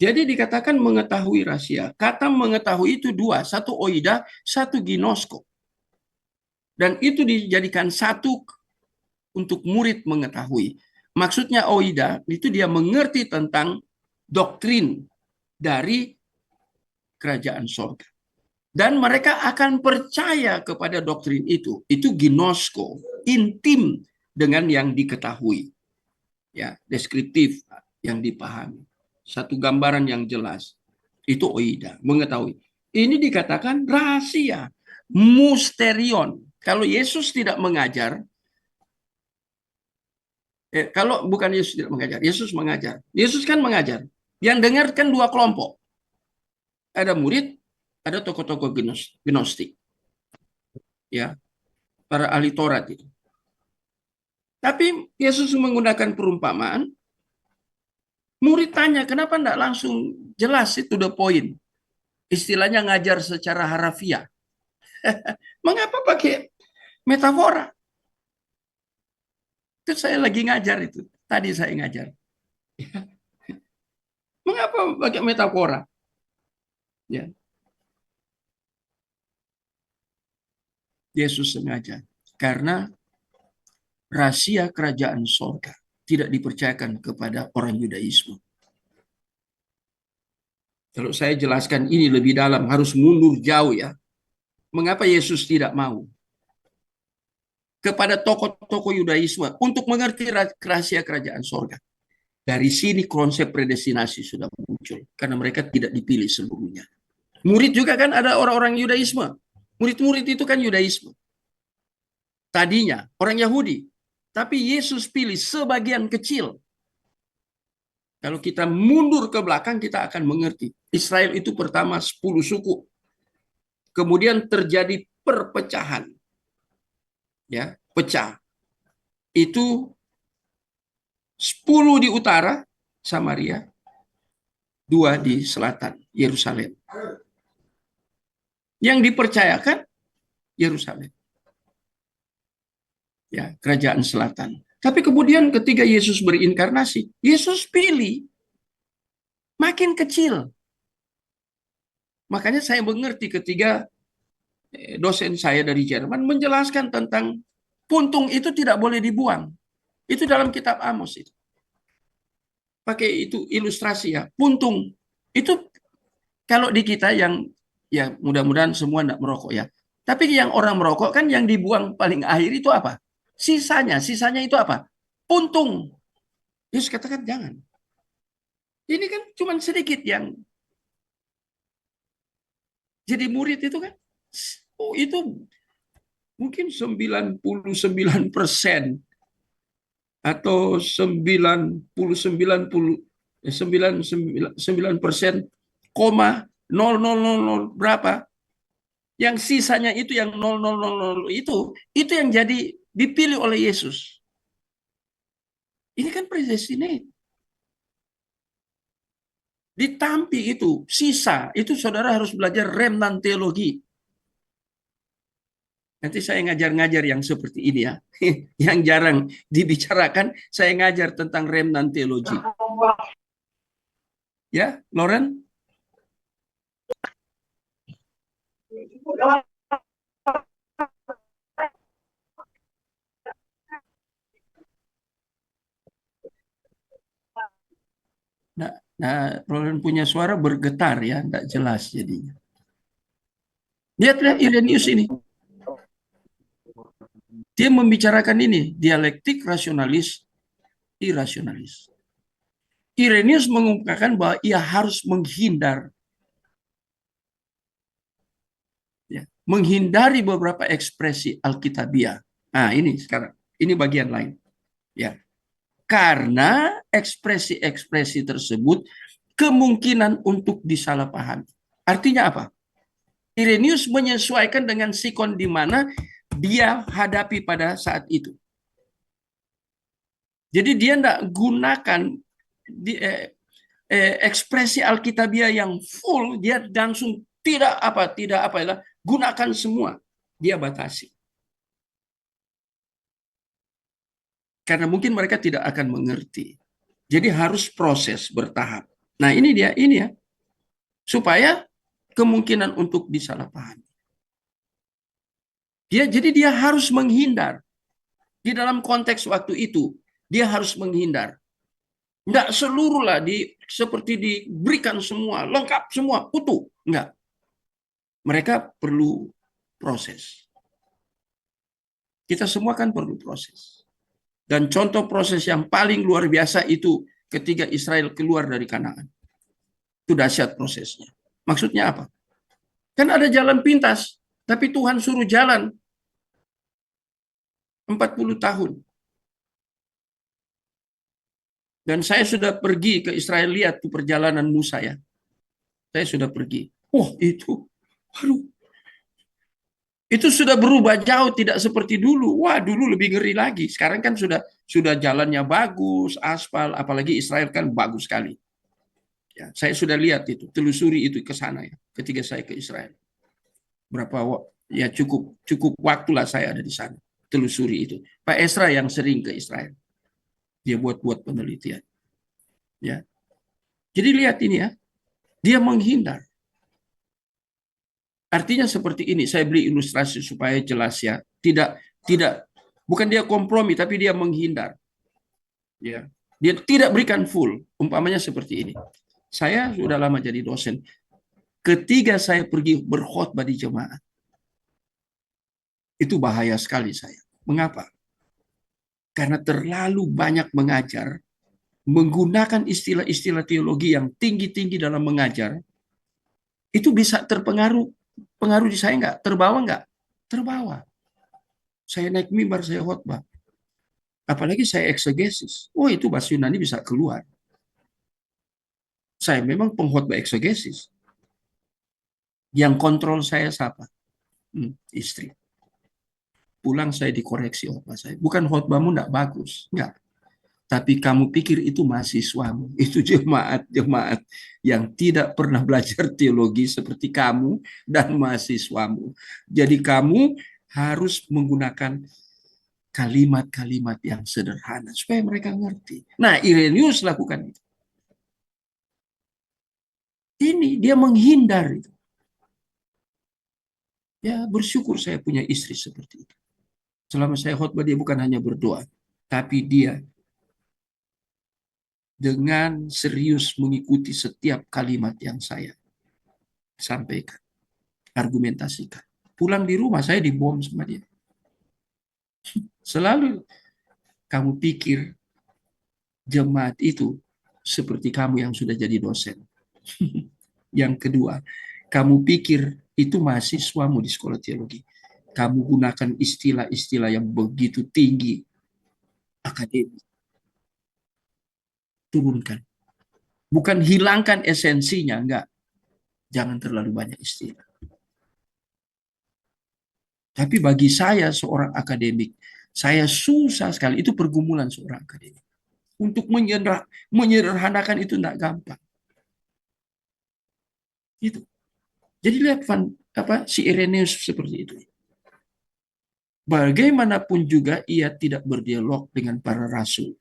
Speaker 1: Jadi dikatakan mengetahui rahasia. Kata mengetahui itu dua, satu oida, satu ginosko. Dan itu dijadikan satu untuk murid mengetahui. Maksudnya oida itu dia mengerti tentang doktrin dari kerajaan sorga. Dan mereka akan percaya kepada doktrin itu. Itu ginosko, intim dengan yang diketahui. Ya, deskriptif yang dipahami. Satu gambaran yang jelas. Itu oida, mengetahui. Ini dikatakan rahasia, musterion. Kalau Yesus tidak mengajar, kalau bukan Yesus tidak mengajar, Yesus mengajar. Yesus kan mengajar. Yang dengar kan dua kelompok. Ada murid, ada tokoh-tokoh gnostik. Ya, para ahli Taurat itu. Tapi Yesus menggunakan perumpamaan. Murid tanya, kenapa enggak langsung jelas itu the point? Istilahnya ngajar secara harafiah. Mengapa pakai metafora? Itu saya lagi ngajar itu. Tadi saya ngajar. Mengapa pakai metafora? Ya. Yesus sengaja. Karena rahasia kerajaan sorga tidak dipercayakan kepada orang Yudaisme. Kalau saya jelaskan ini lebih dalam, harus mundur jauh ya. Mengapa Yesus tidak mau? Kepada tokoh-tokoh Yudaisme untuk mengerti rahasia kerajaan sorga. Dari sini konsep predestinasi sudah muncul. Karena mereka tidak dipilih seluruhnya. Murid juga kan ada orang-orang Yudaisme. Murid-murid itu kan Yudaisme. Tadinya orang Yahudi. Tapi Yesus pilih sebagian kecil. Kalau kita mundur ke belakang, kita akan mengerti. Israel itu pertama 10 suku. Kemudian terjadi perpecahan. Ya, pecah. Itu 10 di utara, Samaria, 2 di selatan, Yerusalem. Yang dipercayakan, Yerusalem. Ya, kerajaan selatan. Tapi kemudian ketika Yesus berinkarnasi, Yesus pilih makin kecil. Makanya saya mengerti ketika dosen saya dari Jerman menjelaskan tentang puntung itu tidak boleh dibuang. Itu dalam kitab Amos itu. Pakai itu ilustrasi ya. Puntung itu kalau di kita yang ya mudah-mudahan semua tidak merokok ya. Tapi yang orang merokok kan yang dibuang paling akhir itu apa? Sisanya itu apa? Puntung. Yesus katakan jangan. Ini kan cuma sedikit yang jadi murid itu kan. Oh, itu mungkin 99% atau 99,9% koma 0000 berapa. Yang sisanya itu yang 0000 itu yang jadi dipilih oleh Yesus. Ini kan predestinate. Ditampi itu, sisa, itu saudara harus belajar remnant teologi. Nanti saya ngajar-ngajar yang seperti ini ya. Yang jarang dibicarakan, saya ngajar tentang remnant teologi. Ya, Lauren? Nah, Lauren punya suara bergetar ya, tidak jelas jadinya. Lihatlah Irenaeus ini. Dia membicarakan ini, dialektik rasionalis, irasionalis. Irenaeus mengungkapkan bahwa ia harus menghindar. Ya, menghindari beberapa ekspresi Alkitabiah. Nah, ini sekarang. Ini bagian lain. Ya. Karena ekspresi-ekspresi tersebut kemungkinan untuk disalahpahami. Artinya apa? Irenaeus menyesuaikan dengan sikon di mana dia hadapi pada saat itu. Jadi dia tidak gunakan ekspresi Alkitabiah yang full, dia langsung tidak gunakan semua, dia batasi. Karena mungkin mereka tidak akan mengerti. Jadi harus proses bertahap. Nah ini ya. Supaya kemungkinan untuk disalahpahami. Jadi dia harus menghindar. Di dalam konteks waktu itu, dia harus menghindar. Enggak seluruh lah seperti diberikan semua, lengkap semua, utuh. Enggak. Mereka perlu proses. Kita semua kan perlu proses. Dan contoh proses yang paling luar biasa itu ketika Israel keluar dari Kanaan. Itu dahsyat prosesnya. Maksudnya apa? Kan ada jalan pintas, tapi Tuhan suruh jalan 40 tahun. Dan saya sudah pergi ke Israel, lihat tuh perjalanan Musa ya. Saya sudah pergi. Itu sudah berubah jauh, tidak seperti dulu. Wah, dulu lebih ngeri lagi. Sekarang kan sudah jalannya bagus, aspal, apalagi Israel kan bagus sekali. Ya, saya sudah lihat itu, telusuri itu ke sana ya, ketika saya ke Israel. Cukup waktulah saya ada di sana, telusuri itu. Pak Esra yang sering ke Israel. Dia buat penelitian. Ya. Jadi lihat ini ya. Dia menghindar. Artinya seperti ini, saya beri ilustrasi supaya jelas ya. Bukan dia kompromi, tapi dia menghindar. Ya. Dia tidak berikan full. Umpamanya seperti ini. Saya sudah lama jadi dosen. Ketika saya pergi berkhotbah di jemaat, itu bahaya sekali saya. Mengapa? Karena terlalu banyak mengajar, menggunakan istilah-istilah teologi yang tinggi-tinggi dalam mengajar, itu bisa pengaruh di saya nggak? Terbawa nggak? Terbawa. Saya naik mimbar, saya khotbah. Apalagi saya eksegesis. Itu bahasa Yunani bisa keluar. Saya memang pengkhotbah eksegesis. Yang kontrol saya siapa? Istri. Pulang saya dikoreksi khotbah saya. Bukan khotbahmu nggak bagus. Nggak. Tapi kamu pikir itu mahasiswamu, itu jemaat-jemaat yang tidak pernah belajar teologi seperti kamu dan mahasiswamu. Jadi kamu harus menggunakan kalimat-kalimat yang sederhana supaya mereka ngerti. Nah, Irenaeus lakukan itu. Ini dia menghindar itu. Ya, bersyukur saya punya istri seperti itu. Selama saya khotbah dia bukan hanya berdoa, tapi dia dengan serius mengikuti setiap kalimat yang saya sampaikan, argumentasikan. Pulang di rumah saya dibom sama dia. Selalu kamu pikir jemaat itu seperti kamu yang sudah jadi dosen. Yang kedua, kamu pikir itu mahasiswamu di sekolah teologi. Kamu gunakan istilah-istilah yang begitu tinggi, akademik. Turunkan. Bukan hilangkan esensinya, enggak. Jangan terlalu banyak istilah. Tapi bagi saya seorang akademik, saya susah sekali. Itu pergumulan seorang akademik. Untuk menyederhanakan itu enggak gampang. Itu. Jadi lihat si Irenaeus seperti itu. Bagaimanapun juga ia tidak berdialog dengan para rasul.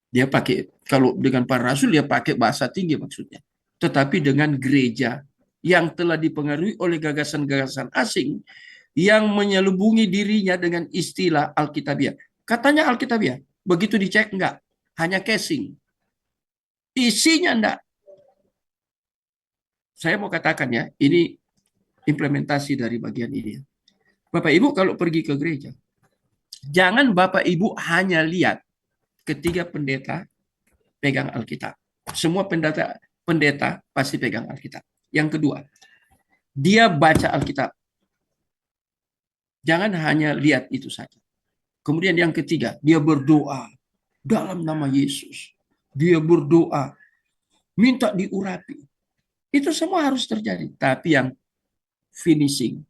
Speaker 1: Dia pakai, kalau dengan para rasul dia pakai bahasa tinggi maksudnya. Tetapi dengan gereja yang telah dipengaruhi oleh gagasan-gagasan asing yang menyelubungi dirinya dengan istilah Alkitabiah. Katanya Alkitabiah, begitu dicek enggak, hanya casing. Isinya enggak. Saya mau katakan ya, ini implementasi dari bagian ini. Bapak Ibu kalau pergi ke gereja, jangan Bapak Ibu hanya lihat ketiga pendeta pegang Alkitab. Semua pendeta pasti pegang Alkitab. Yang kedua, dia baca Alkitab. Jangan hanya lihat itu saja. Kemudian yang ketiga, dia berdoa dalam nama Yesus. Dia berdoa, minta diurapi. Itu semua harus terjadi. Tapi yang finishing,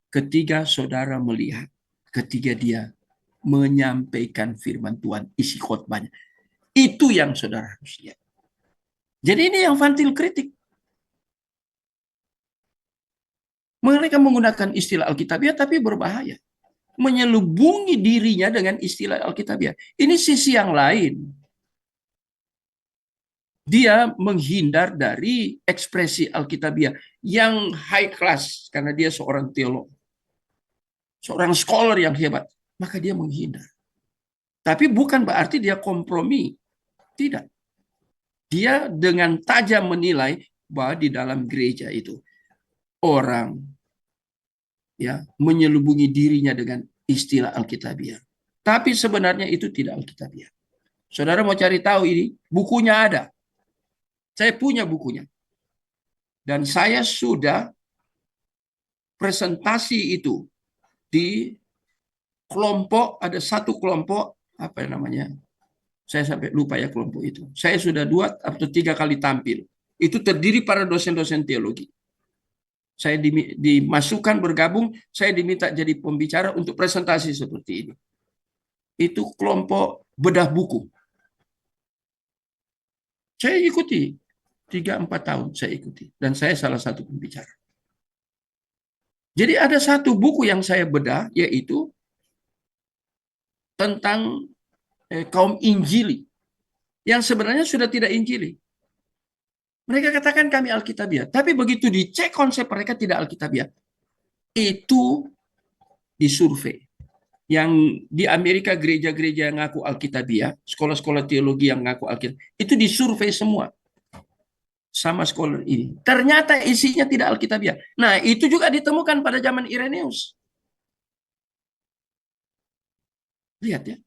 Speaker 1: ketika saudara melihat, ketika dia menyampaikan firman Tuhan, isi khotbahnya. Itu yang saudara harus lihat. Jadi ini yang vantil kritik. Mereka menggunakan istilah Alkitabiah tapi berbahaya. Menyelubungi dirinya dengan istilah Alkitabiah. Ini sisi yang lain. Dia menghindar dari ekspresi Alkitabiah yang high class karena dia seorang teolog. Seorang scholar yang hebat. Maka dia menghindar. Tapi bukan berarti dia kompromi. Tidak. Dia dengan tajam menilai bahwa di dalam gereja itu orang ya menyelubungi dirinya dengan istilah Alkitabiah. Tapi sebenarnya itu tidak Alkitabiah. Saudara mau cari tahu ini? Bukunya ada. Saya punya bukunya. Dan saya sudah presentasi itu di kelompok, ada satu kelompok, apa namanya? Saya sampai lupa ya kelompok itu. Saya sudah 2 atau 3 kali tampil. Itu terdiri para dosen-dosen teologi. Saya dimasukkan bergabung, saya diminta jadi pembicara untuk presentasi seperti ini. Itu kelompok bedah buku. Saya ikuti 3-4 tahun saya ikuti dan saya salah satu pembicara. Jadi ada satu buku yang saya bedah yaitu tentang kaum Injili yang sebenarnya sudah tidak Injili. Mereka katakan kami Alkitabiah, tapi begitu dicek konsep mereka tidak Alkitabiah. Itu disurvei. Yang di Amerika gereja-gereja yang ngaku Alkitabiah, sekolah-sekolah teologi yang ngaku Alkitabiah, itu disurvei semua sama scholar ini. Ternyata isinya tidak Alkitabiah. Nah, itu juga ditemukan pada zaman Irenaeus. Lihat ya.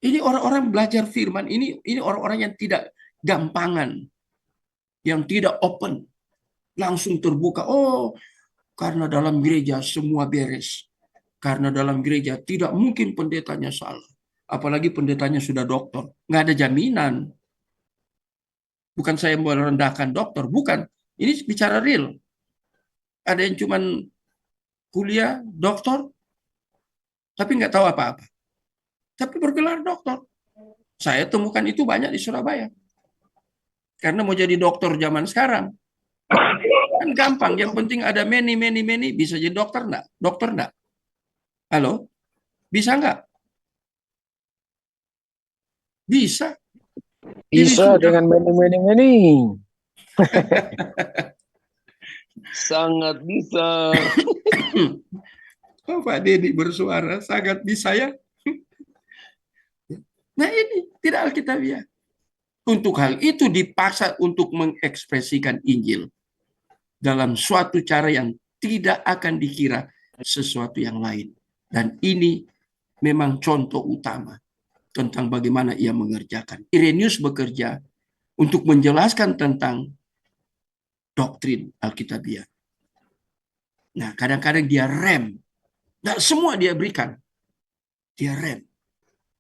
Speaker 1: Ini orang-orang belajar firman, ini orang-orang yang tidak gampangan, yang tidak open, langsung terbuka. Oh, karena dalam gereja semua beres. Karena dalam gereja tidak mungkin pendetanya salah. Apalagi pendetanya sudah doktor. Nggak ada jaminan. Bukan saya merendahkan dokter, bukan. Ini bicara real. Ada yang cuman kuliah doktor, tapi nggak tahu apa-apa. Tapi bergelar doktor. Saya temukan itu banyak di Surabaya. Karena mau jadi dokter zaman sekarang, kan gampang. Yang penting ada many. Bisa jadi dokter enggak? Dokter enggak? Halo? Bisa enggak? Bisa. Jadi
Speaker 8: Bisa
Speaker 1: sudah.
Speaker 8: dengan many.
Speaker 7: Sangat bisa.
Speaker 1: Oh, Pak Deddy bersuara, sangat bisa ya. Nah ini tidak Alkitabiah. Untuk hal itu dipaksa untuk mengekspresikan Injil dalam suatu cara yang tidak akan dikira sesuatu yang lain. Dan ini memang contoh utama tentang bagaimana ia mengerjakan. Irenaeus bekerja untuk menjelaskan tentang doktrin Alkitabiah. Nah, kadang-kadang dia rem. Nah, semua dia berikan. Dia rem.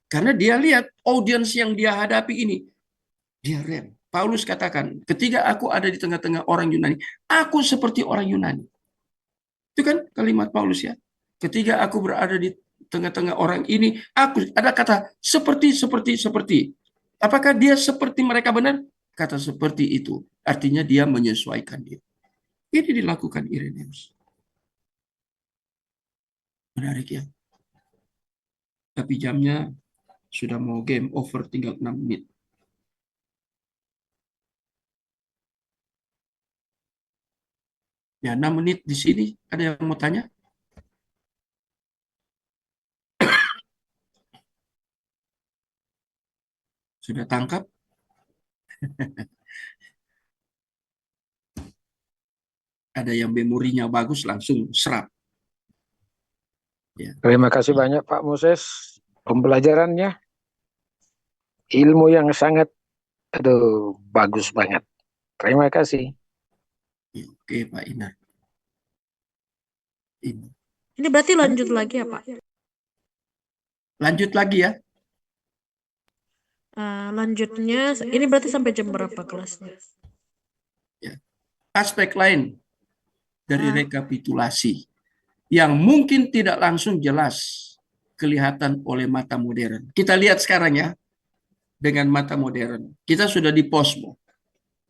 Speaker 1: Karena dia lihat audiens yang dia hadapi ini. Dia rem. Paulus katakan, ketika aku ada di tengah-tengah orang Yunani, aku seperti orang Yunani. Itu kan kalimat Paulus ya. Ketika aku berada di tengah-tengah orang ini, aku ada kata seperti. Apakah dia seperti mereka benar? Kata seperti itu. Artinya dia menyesuaikan diri. Ini dilakukan Irenaeus. Menarik ya. Tapi jamnya sudah mau game over, tinggal 6 menit. Ya, 6 menit di sini. Ada yang mau tanya? Sudah tangkap? Ada yang memorinya bagus, langsung serap. Ya.
Speaker 8: Terima kasih banyak Pak Moses. Pembelajarannya, ilmu yang sangat, bagus banget. Terima kasih.
Speaker 1: Ya, oke Pak Inar.
Speaker 5: Ini berarti lanjut lagi ya Pak?
Speaker 1: Lanjut lagi ya.
Speaker 5: Lanjutnya, ini berarti sampai jam berapa kelasnya?
Speaker 1: Ya. Aspek lain dari rekapitulasi yang mungkin tidak langsung jelas kelihatan oleh mata modern. Kita lihat sekarang ya, dengan mata modern. Kita sudah di posmo.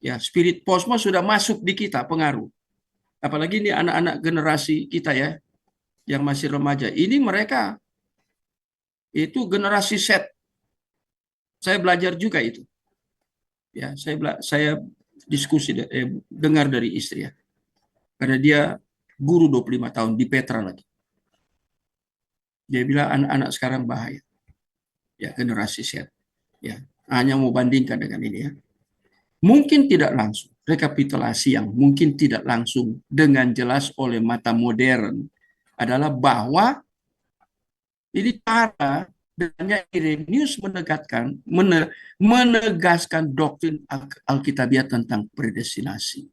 Speaker 1: Ya, spirit posmo sudah masuk di kita, pengaruh. Apalagi ini anak-anak generasi kita ya, yang masih remaja. Ini mereka itu generasi Z. Saya belajar juga itu. Ya, saya diskusi dengar dari istri ya. Karena dia guru 25 tahun di Petra lagi. Dia bilang anak-anak sekarang bahaya. Ya, generasi Z. Ya, hanya mau bandingkan dengan ini ya. Mungkin tidak langsung, rekapitulasi yang mungkin tidak langsung dengan jelas oleh mata modern adalah bahwa ini cara dengan Irenaeus menegaskan doktrin Alkitabiah tentang predestinasi.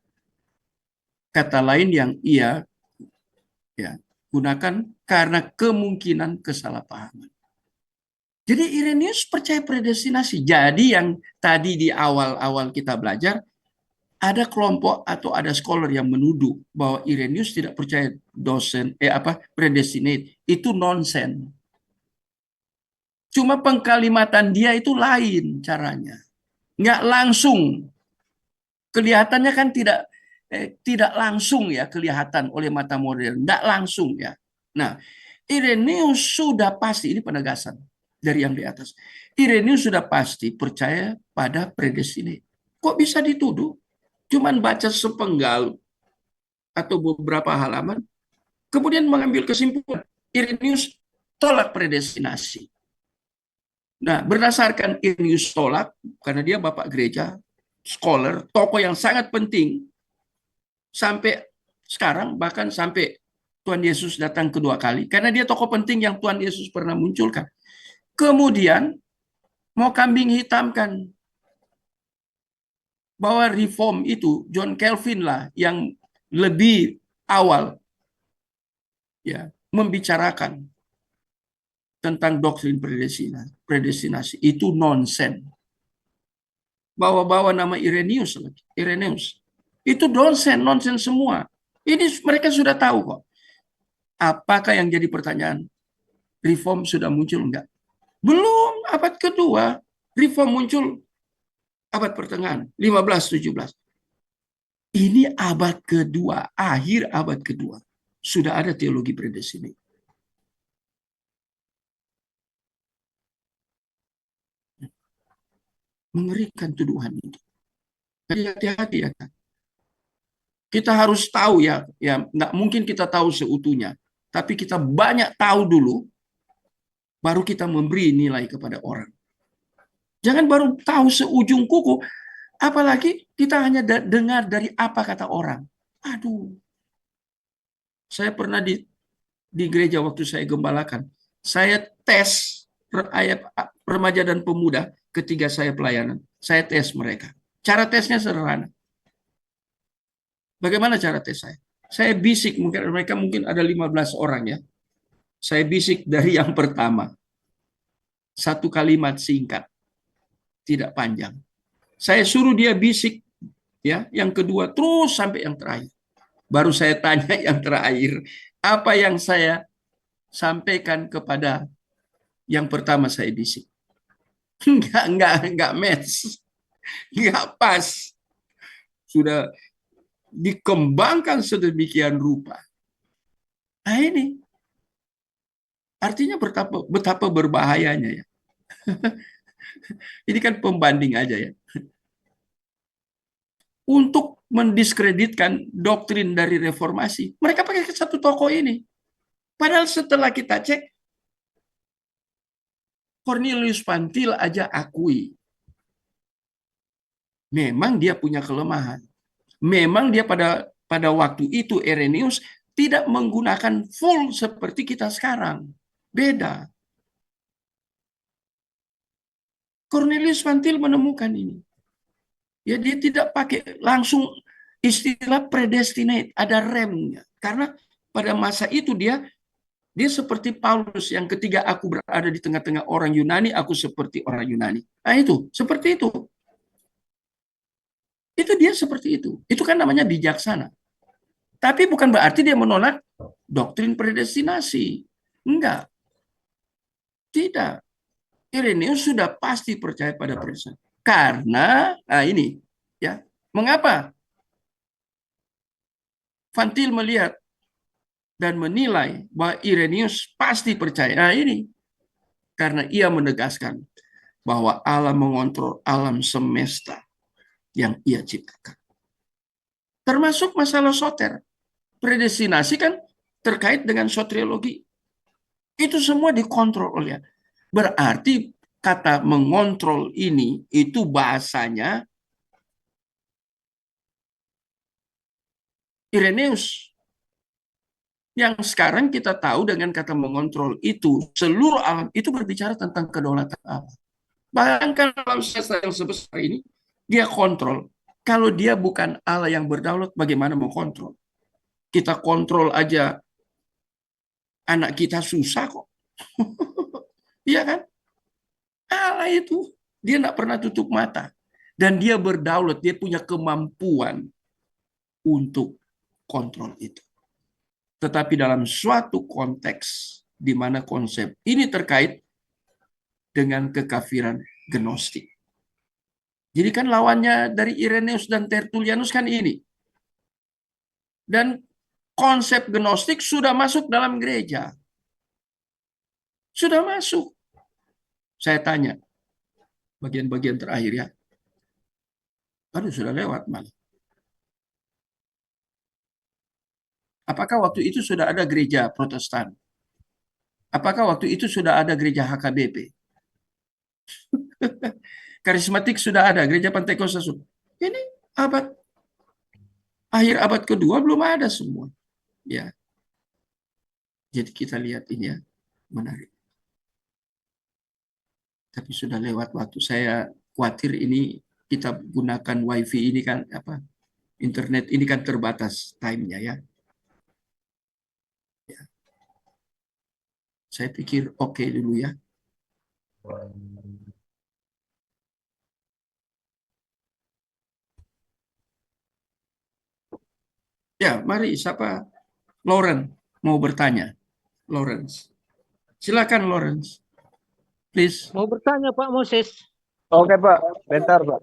Speaker 1: Kata lain yang ia gunakan karena kemungkinan kesalahpahaman. Jadi Irenaeus percaya predestinasi. Jadi yang tadi di awal-awal kita belajar, ada kelompok atau ada scholar yang menuduh bahwa Irenaeus tidak percaya predestinate. Itu nonsense. Cuma pengkalimatan dia itu lain caranya. Nggak langsung. Kelihatannya kan tidak langsung ya kelihatan oleh mata modern. Nggak langsung ya. Nah, Irenaeus sudah pasti, ini penegasan dari yang di atas. Irenaeus sudah pasti percaya pada predestinate. Kok bisa dituduh? Cuman baca sepenggal atau beberapa halaman, kemudian mengambil kesimpulan. Irenaeus tolak predestinasi. Nah, berdasarkan Irenaeus tolak, karena dia bapak gereja, scholar, tokoh yang sangat penting, sampai sekarang, bahkan sampai Tuhan Yesus datang kedua kali, karena dia tokoh penting yang Tuhan Yesus pernah munculkan. Kemudian mau kambing hitamkan bahwa reform itu John Calvin lah yang lebih awal ya membicarakan tentang doktrin predestinasi. Itu nonsen. Bawa-bawa nama Irenaeus lagi. Irenaeus. Itu nonsen semua. Ini mereka sudah tahu kok. Apakah yang jadi pertanyaan? Reform sudah muncul enggak? Belum, abad kedua. Reform muncul abad pertengahan, 15-17. Ini abad kedua, akhir abad kedua. Sudah ada teologi predestinasi. Mengerikan tuduhan itu. Jadi hati-hati ya kan. Kita harus tahu ya, nggak mungkin kita tahu seutuhnya. Tapi kita banyak tahu dulu, baru kita memberi nilai kepada orang. Jangan baru tahu seujung kuku, apalagi kita hanya dengar dari apa kata orang. Aduh, saya pernah di gereja waktu saya gembalakan, saya tes remaja dan pemuda ketika saya pelayanan. Saya tes mereka. Cara tesnya sederhana. Bagaimana cara tes saya? Saya bisik, mereka mungkin ada 15 orang ya. Saya bisik dari yang pertama. Satu kalimat singkat. Tidak panjang. Saya suruh dia bisik ya, yang kedua terus sampai yang terakhir. Baru saya tanya yang terakhir, apa yang saya sampaikan kepada yang pertama saya bisik. Enggak match. Enggak pas. Sudah dikembangkan sedemikian rupa. Nah ini artinya betapa berbahayanya ya. Ini kan pembanding aja ya. Untuk mendiskreditkan doktrin dari reformasi, mereka pakai satu tokoh ini. Padahal setelah kita cek, Cornelius Pantil aja akui. Memang dia punya kelemahan. Memang dia pada waktu itu Irenaeus tidak menggunakan full seperti kita sekarang. Beda. Cornelius Pantil menemukan ini. Ya, dia tidak pakai langsung istilah predestinate, ada remnya. Karena pada masa itu dia seperti Paulus yang ketika aku berada di tengah-tengah orang Yunani, aku seperti orang Yunani. Nah itu, seperti itu. Itu dia seperti itu. Itu kan namanya bijaksana. Tapi bukan berarti dia menolak doktrin predestinasi. Enggak. Tidak. Irenaeus sudah pasti percaya pada predestinasi. Karena, nah ini, ya, mengapa? Vantil melihat dan menilai bahwa Irenaeus pasti percaya. Nah ini, karena ia menegaskan bahwa Allah mengontrol alam semesta yang ia ciptakan. Termasuk masalah soter. Predestinasi kan terkait dengan soteriologi. Itu semua dikontrol oleh. Berarti kata mengontrol ini, itu bahasanya Irenaeus. Yang sekarang kita tahu dengan kata mengontrol itu, seluruh alam itu berbicara tentang kedaulatan Allah. Bayangkan alam semesta yang sebesar ini, dia kontrol. Kalau dia bukan Allah yang berdaulat, bagaimana mengontrol? Kita kontrol aja anak kita susah kok. Iya kan? Allah itu, dia tidak pernah tutup mata. Dan dia berdaulat, dia punya kemampuan untuk kontrol itu. Tetapi dalam suatu konteks di mana konsep ini terkait dengan kekafiran gnostik. Jadi kan lawannya dari Irenaeus dan Tertullianus kan ini. Dan konsep gnostik sudah masuk dalam gereja. Sudah masuk. Saya tanya, bagian-bagian terakhir ya. Aduh, sudah lewat malah. Apakah waktu itu sudah ada gereja Protestan? Apakah waktu itu sudah ada gereja HKBP? Karismatik sudah ada, gereja Pentakosta sudah. Ini akhir abad kedua belum ada semua. Ya. Jadi kita lihat ini ya, menarik. Tapi sudah lewat waktu. Saya khawatir ini kita gunakan wifi ini kan internet ini kan terbatas time-nya ya. Saya pikir oke dulu ya. Ya, mari siapa? Lauren mau bertanya. Lawrence. Silakan Lawrence. Please.
Speaker 3: Mau bertanya Pak Moses.
Speaker 2: Oke Pak, bentar Pak.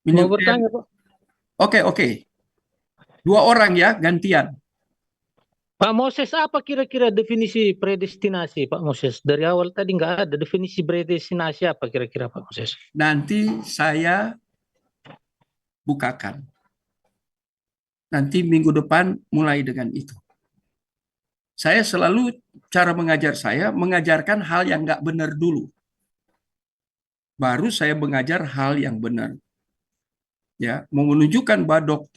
Speaker 3: Mau
Speaker 1: Minjem
Speaker 3: bertanya, Pak?
Speaker 1: Oke, oke. 2 orang ya, gantian.
Speaker 3: Pak Moses, apa kira-kira definisi predestinasi, Pak Moses? Dari awal tadi nggak ada definisi predestinasi apa kira-kira, Pak Moses?
Speaker 1: Nanti saya bukakan. Nanti minggu depan mulai dengan itu. Saya selalu, cara mengajar saya, mengajarkan hal yang nggak benar dulu. Baru saya mengajar hal yang benar. Ya, mau menunjukkan bahwa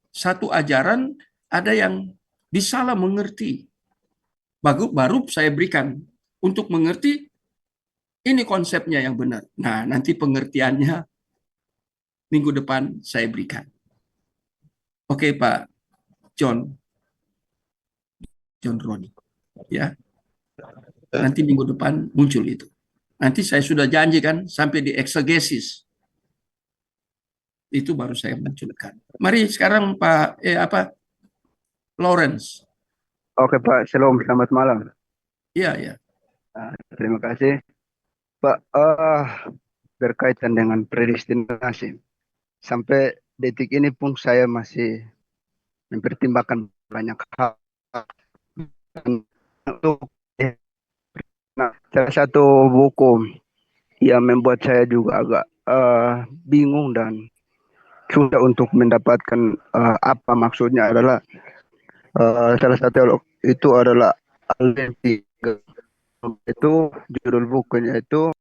Speaker 1: satu ajaran ada yang disalah mengerti. Baru saya berikan untuk mengerti ini konsepnya yang benar. Nah, nanti pengertiannya minggu depan saya berikan. Oke, Pak John Roni. Ya, nanti minggu depan muncul itu. Nanti saya sudah janjikan sampai di eksegesis. Itu baru saya munculkan. Mari sekarang Pak Lawrence.
Speaker 9: Oke Pak, Shalom, selamat malam.
Speaker 1: Iya, ya.
Speaker 9: Terima kasih. Pak, berkaitan dengan predestinasi. Sampai detik ini pun saya masih mempertimbangkan banyak hal. Untuk salah satu buku yang membuat saya juga agak bingung dan susah untuk mendapatkan apa maksudnya adalah salah satu itu adalah Alenti. Itu judul bukunya itu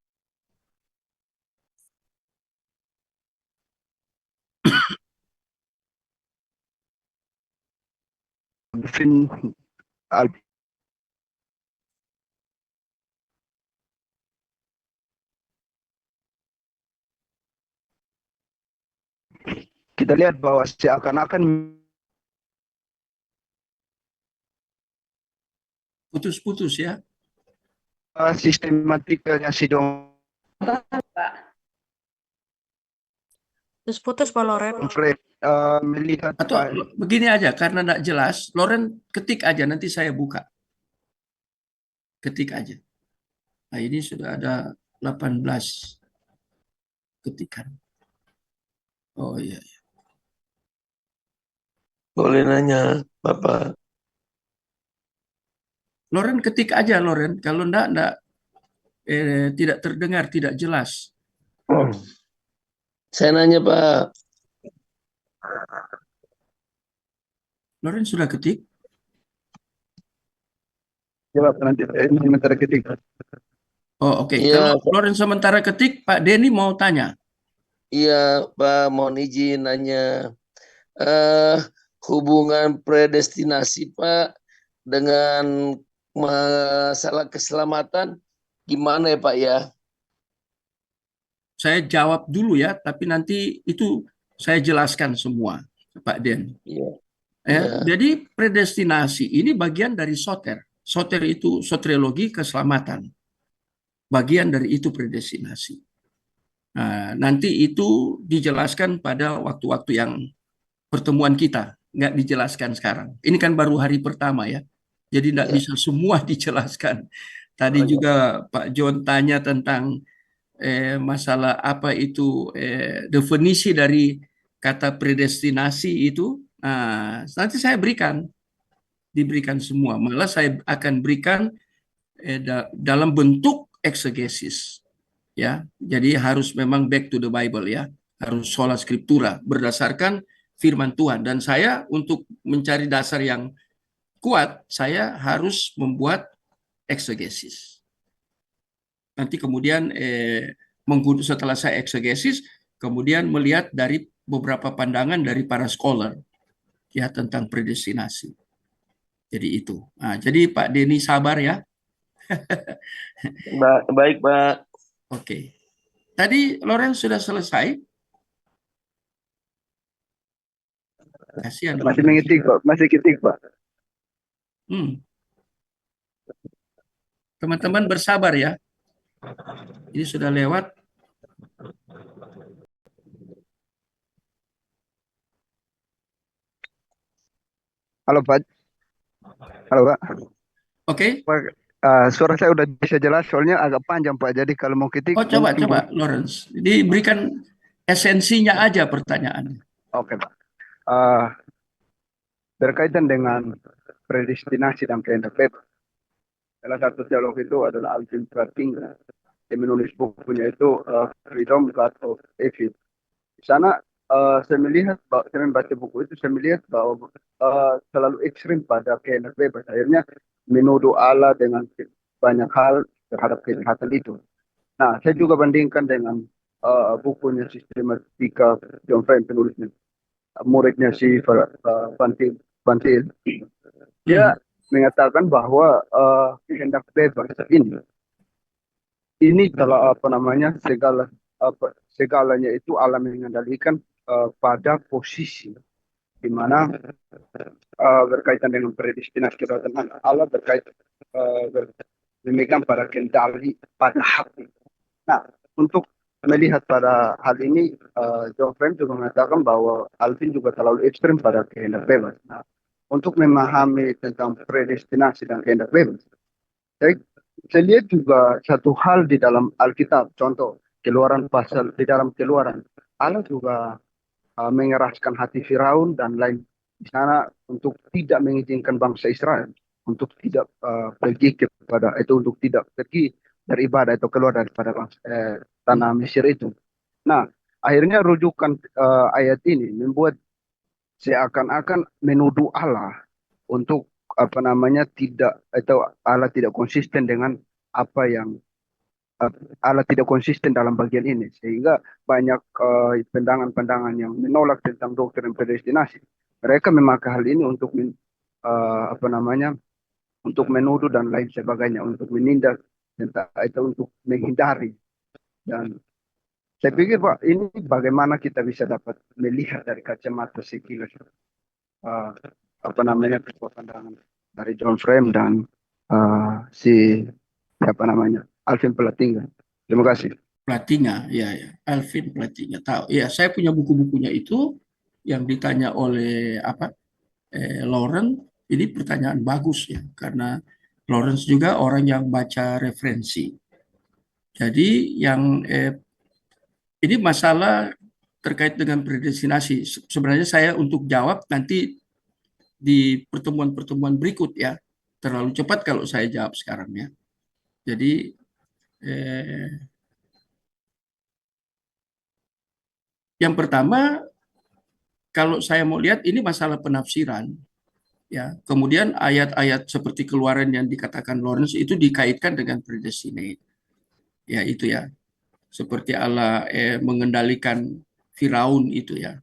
Speaker 9: Vin Al- kita lihat bahwa seakan-akan
Speaker 1: Putus-putus ya.
Speaker 9: sistematikanya sidang
Speaker 5: Terus putus Pak Loren.
Speaker 9: melihat
Speaker 1: Atau begini aja, karena tidak jelas, Loren ketik aja, nanti saya buka. Ketik aja. Nah, ini sudah ada 18 ketikan. Oh iya.
Speaker 7: Boleh nanya, Bapak.
Speaker 1: Loren ketik aja, Loren. Kalau enggak tidak terdengar, tidak jelas.
Speaker 7: Saya nanya, Pak.
Speaker 1: Loren sudah ketik?
Speaker 9: jawab nanti ini sementara ketik.
Speaker 1: Oh, oke.
Speaker 7: Iya,
Speaker 1: Kalau Loren sementara ketik, Pak Denny mau tanya.
Speaker 7: iya, Pak, mohon izin nanya. Hubungan predestinasi, Pak, dengan masalah keselamatan gimana ya, Pak ya?
Speaker 1: Saya jawab dulu ya, tapi nanti itu saya jelaskan semua, Pak Den.
Speaker 7: Iya,
Speaker 1: Ya,
Speaker 7: iya.
Speaker 1: jadi predestinasi ini bagian dari soter. Soter itu soteriologi keselamatan. Bagian dari itu predestinasi. Nah, nanti itu dijelaskan pada waktu-waktu yang pertemuan kita. Nggak dijelaskan sekarang. Ini kan baru hari pertama ya. Jadi nggak
Speaker 7: Iya.
Speaker 1: bisa semua dijelaskan. Tadi
Speaker 7: Oh, iya.
Speaker 1: juga Pak John tanya tentang masalah apa itu definisi dari kata predestinasi itu. Nah, nanti saya diberikan semua. Malah saya akan berikan dalam bentuk eksegesis. Ya, jadi harus memang back to the Bible ya, harus sola scriptura berdasarkan firman Tuhan. Dan saya untuk mencari dasar yang kuat, saya harus membuat eksegesis. Nanti kemudian setelah saya eksegesis, kemudian melihat dari beberapa pandangan dari para scholar ya tentang predestinasi. Jadi itu. Nah, jadi Pak Denny sabar ya.
Speaker 7: Baik, Pak.
Speaker 1: Oke. Tadi Loren sudah selesai. Kasihan.
Speaker 9: Masih mengetik Pak, masih ketik Pak.
Speaker 1: Teman-teman bersabar ya. Ini sudah lewat.
Speaker 9: Halo Pak. Halo Pak.
Speaker 1: Oke.
Speaker 9: suara saya udah bisa jelas, soalnya agak panjang Pak. Jadi kalau mau ketik
Speaker 1: Oh, coba
Speaker 9: mungkin
Speaker 1: Lawrence. Diberikan esensinya aja pertanyaannya.
Speaker 9: Oke Pak. Eh, berkaitan dengan predestinasi dan kehendak bebas. Salah satu teolog itu adalah Alvin Plantinga. Dia menulis bukunya itu Freedom, God of Evil. Di sana saya melihat, saya membaca buku itu, saya melihat bahwa terlalu ekstrim pada kehendak bebas. Akhirnya menuduh Allah dengan banyak hal terhadap kejahatan itu. Nah, saya juga bandingkan dengan bukunya Sistematika John Frame, penulisnya, muridnya si Van Til. Dia mengatakan bahwa kehendak bebas ini kalau segalanya itu Allah mengendalikan pada posisi di mana berkaitan dengan predestinasi kedaulatan Allah berkaitan memegang pada kendali pada hati. Nah, untuk melihat pada hal ini, John Frame juga mengatakan bahwa Alvin juga terlalu ekstrim pada kehendak bebas. Nah, untuk memahami tentang predestinasi dan kehendak bebas, saya lihat juga satu hal di dalam Alkitab, contoh Keluaran pasal di dalam Keluaran, Allah juga mengeraskan hati Firaun dan lain di sana untuk tidak mengizinkan bangsa Israel untuk tidak pergi kepada itu, untuk tidak pergi beribadah atau keluar daripada tanah Mesir itu. Nah, akhirnya rujukan ayat ini membuat seakan-akan menuduh Allah untuk tidak, atau Allah tidak konsisten dengan apa yang Allah tidak konsisten dalam bagian ini, sehingga banyak pandangan-pandangan yang menolak tentang doktrin predestinasi. Mereka memakai hal ini untuk untuk menuduh dan lain sebagainya, untuk menindak tentang itu, untuk menghindari. Dan saya pikir Pak, ini bagaimana kita bisa dapat melihat dari kacamata sekilas pandangan dari John Frame dan Alvin Plantinga. Terima kasih.
Speaker 1: Plantinga, ya, Alvin Plantinga, tahu. Ya, saya punya buku-bukunya itu yang ditanya oleh Lawrence. Ini pertanyaan bagus ya, karena Lawrence juga orang yang baca referensi. Jadi yang ini masalah terkait dengan predestinasi. Sebenarnya saya untuk jawab nanti di pertemuan-pertemuan berikut ya. Terlalu cepat kalau saya jawab sekarang ya. Jadi yang pertama, kalau saya mau lihat ini masalah penafsiran. Ya, kemudian ayat-ayat seperti Keluaran yang dikatakan Lawrence itu dikaitkan dengan predestinate. Ya, itu ya. Seperti Allah mengendalikan Firaun itu ya.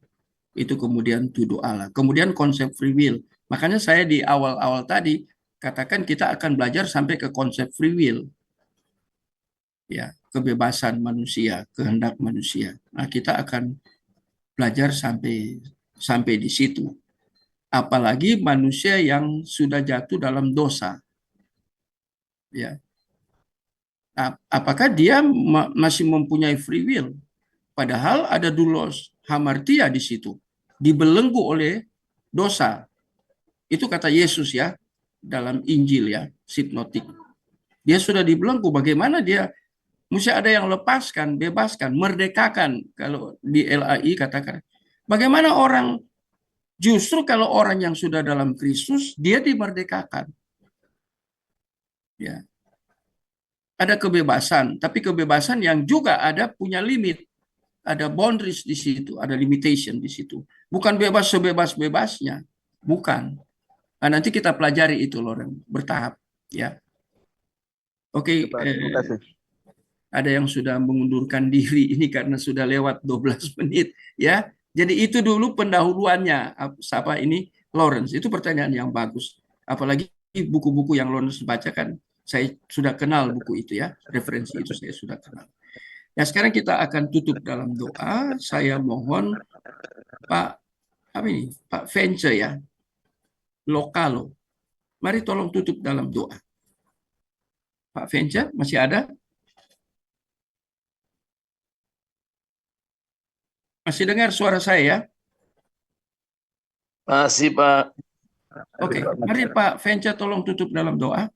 Speaker 1: Itu kemudian tuduh Allah. Kemudian konsep free will. Makanya saya di awal-awal tadi katakan kita akan belajar sampai ke konsep free will. Ya, kebebasan manusia, kehendak manusia. Nah, kita akan belajar sampai di situ. Apalagi manusia yang sudah jatuh dalam dosa. Ya. Apakah dia masih mempunyai free will? Padahal ada doulos hamartia di situ. Dibelenggu oleh dosa. Itu kata Yesus ya, dalam Injil ya, sinoptik. Dia sudah dibelenggu, bagaimana dia mesti ada yang lepaskan, bebaskan, merdekakan. Kalau di LAI katakan, bagaimana orang, justru kalau orang yang sudah dalam Kristus, dia dimerdekakan. Ya. Ada kebebasan, tapi kebebasan yang juga ada punya limit. Ada boundaries di situ, ada limitation di situ. Bukan bebas sebebas-bebasnya, bukan. Nah, nanti kita pelajari itu, Loren, bertahap. Ya. Oke, ada yang sudah mengundurkan diri ini karena sudah lewat 12 menit. Ya, jadi itu dulu pendahuluannya. Siapa ini? Lawrence. Itu pertanyaan yang bagus. Apalagi buku-buku yang Lawrence bacakan, saya sudah kenal buku itu ya, referensi itu saya sudah kenal. Ya, sekarang kita akan tutup dalam doa. Saya mohon Pak Vence ya, Lokalo. Mari tolong tutup dalam doa. Pak Vence, masih ada? Masih dengar suara saya ya?
Speaker 7: Masih Pak.
Speaker 1: Oke, mari Pak Vence tolong tutup dalam doa.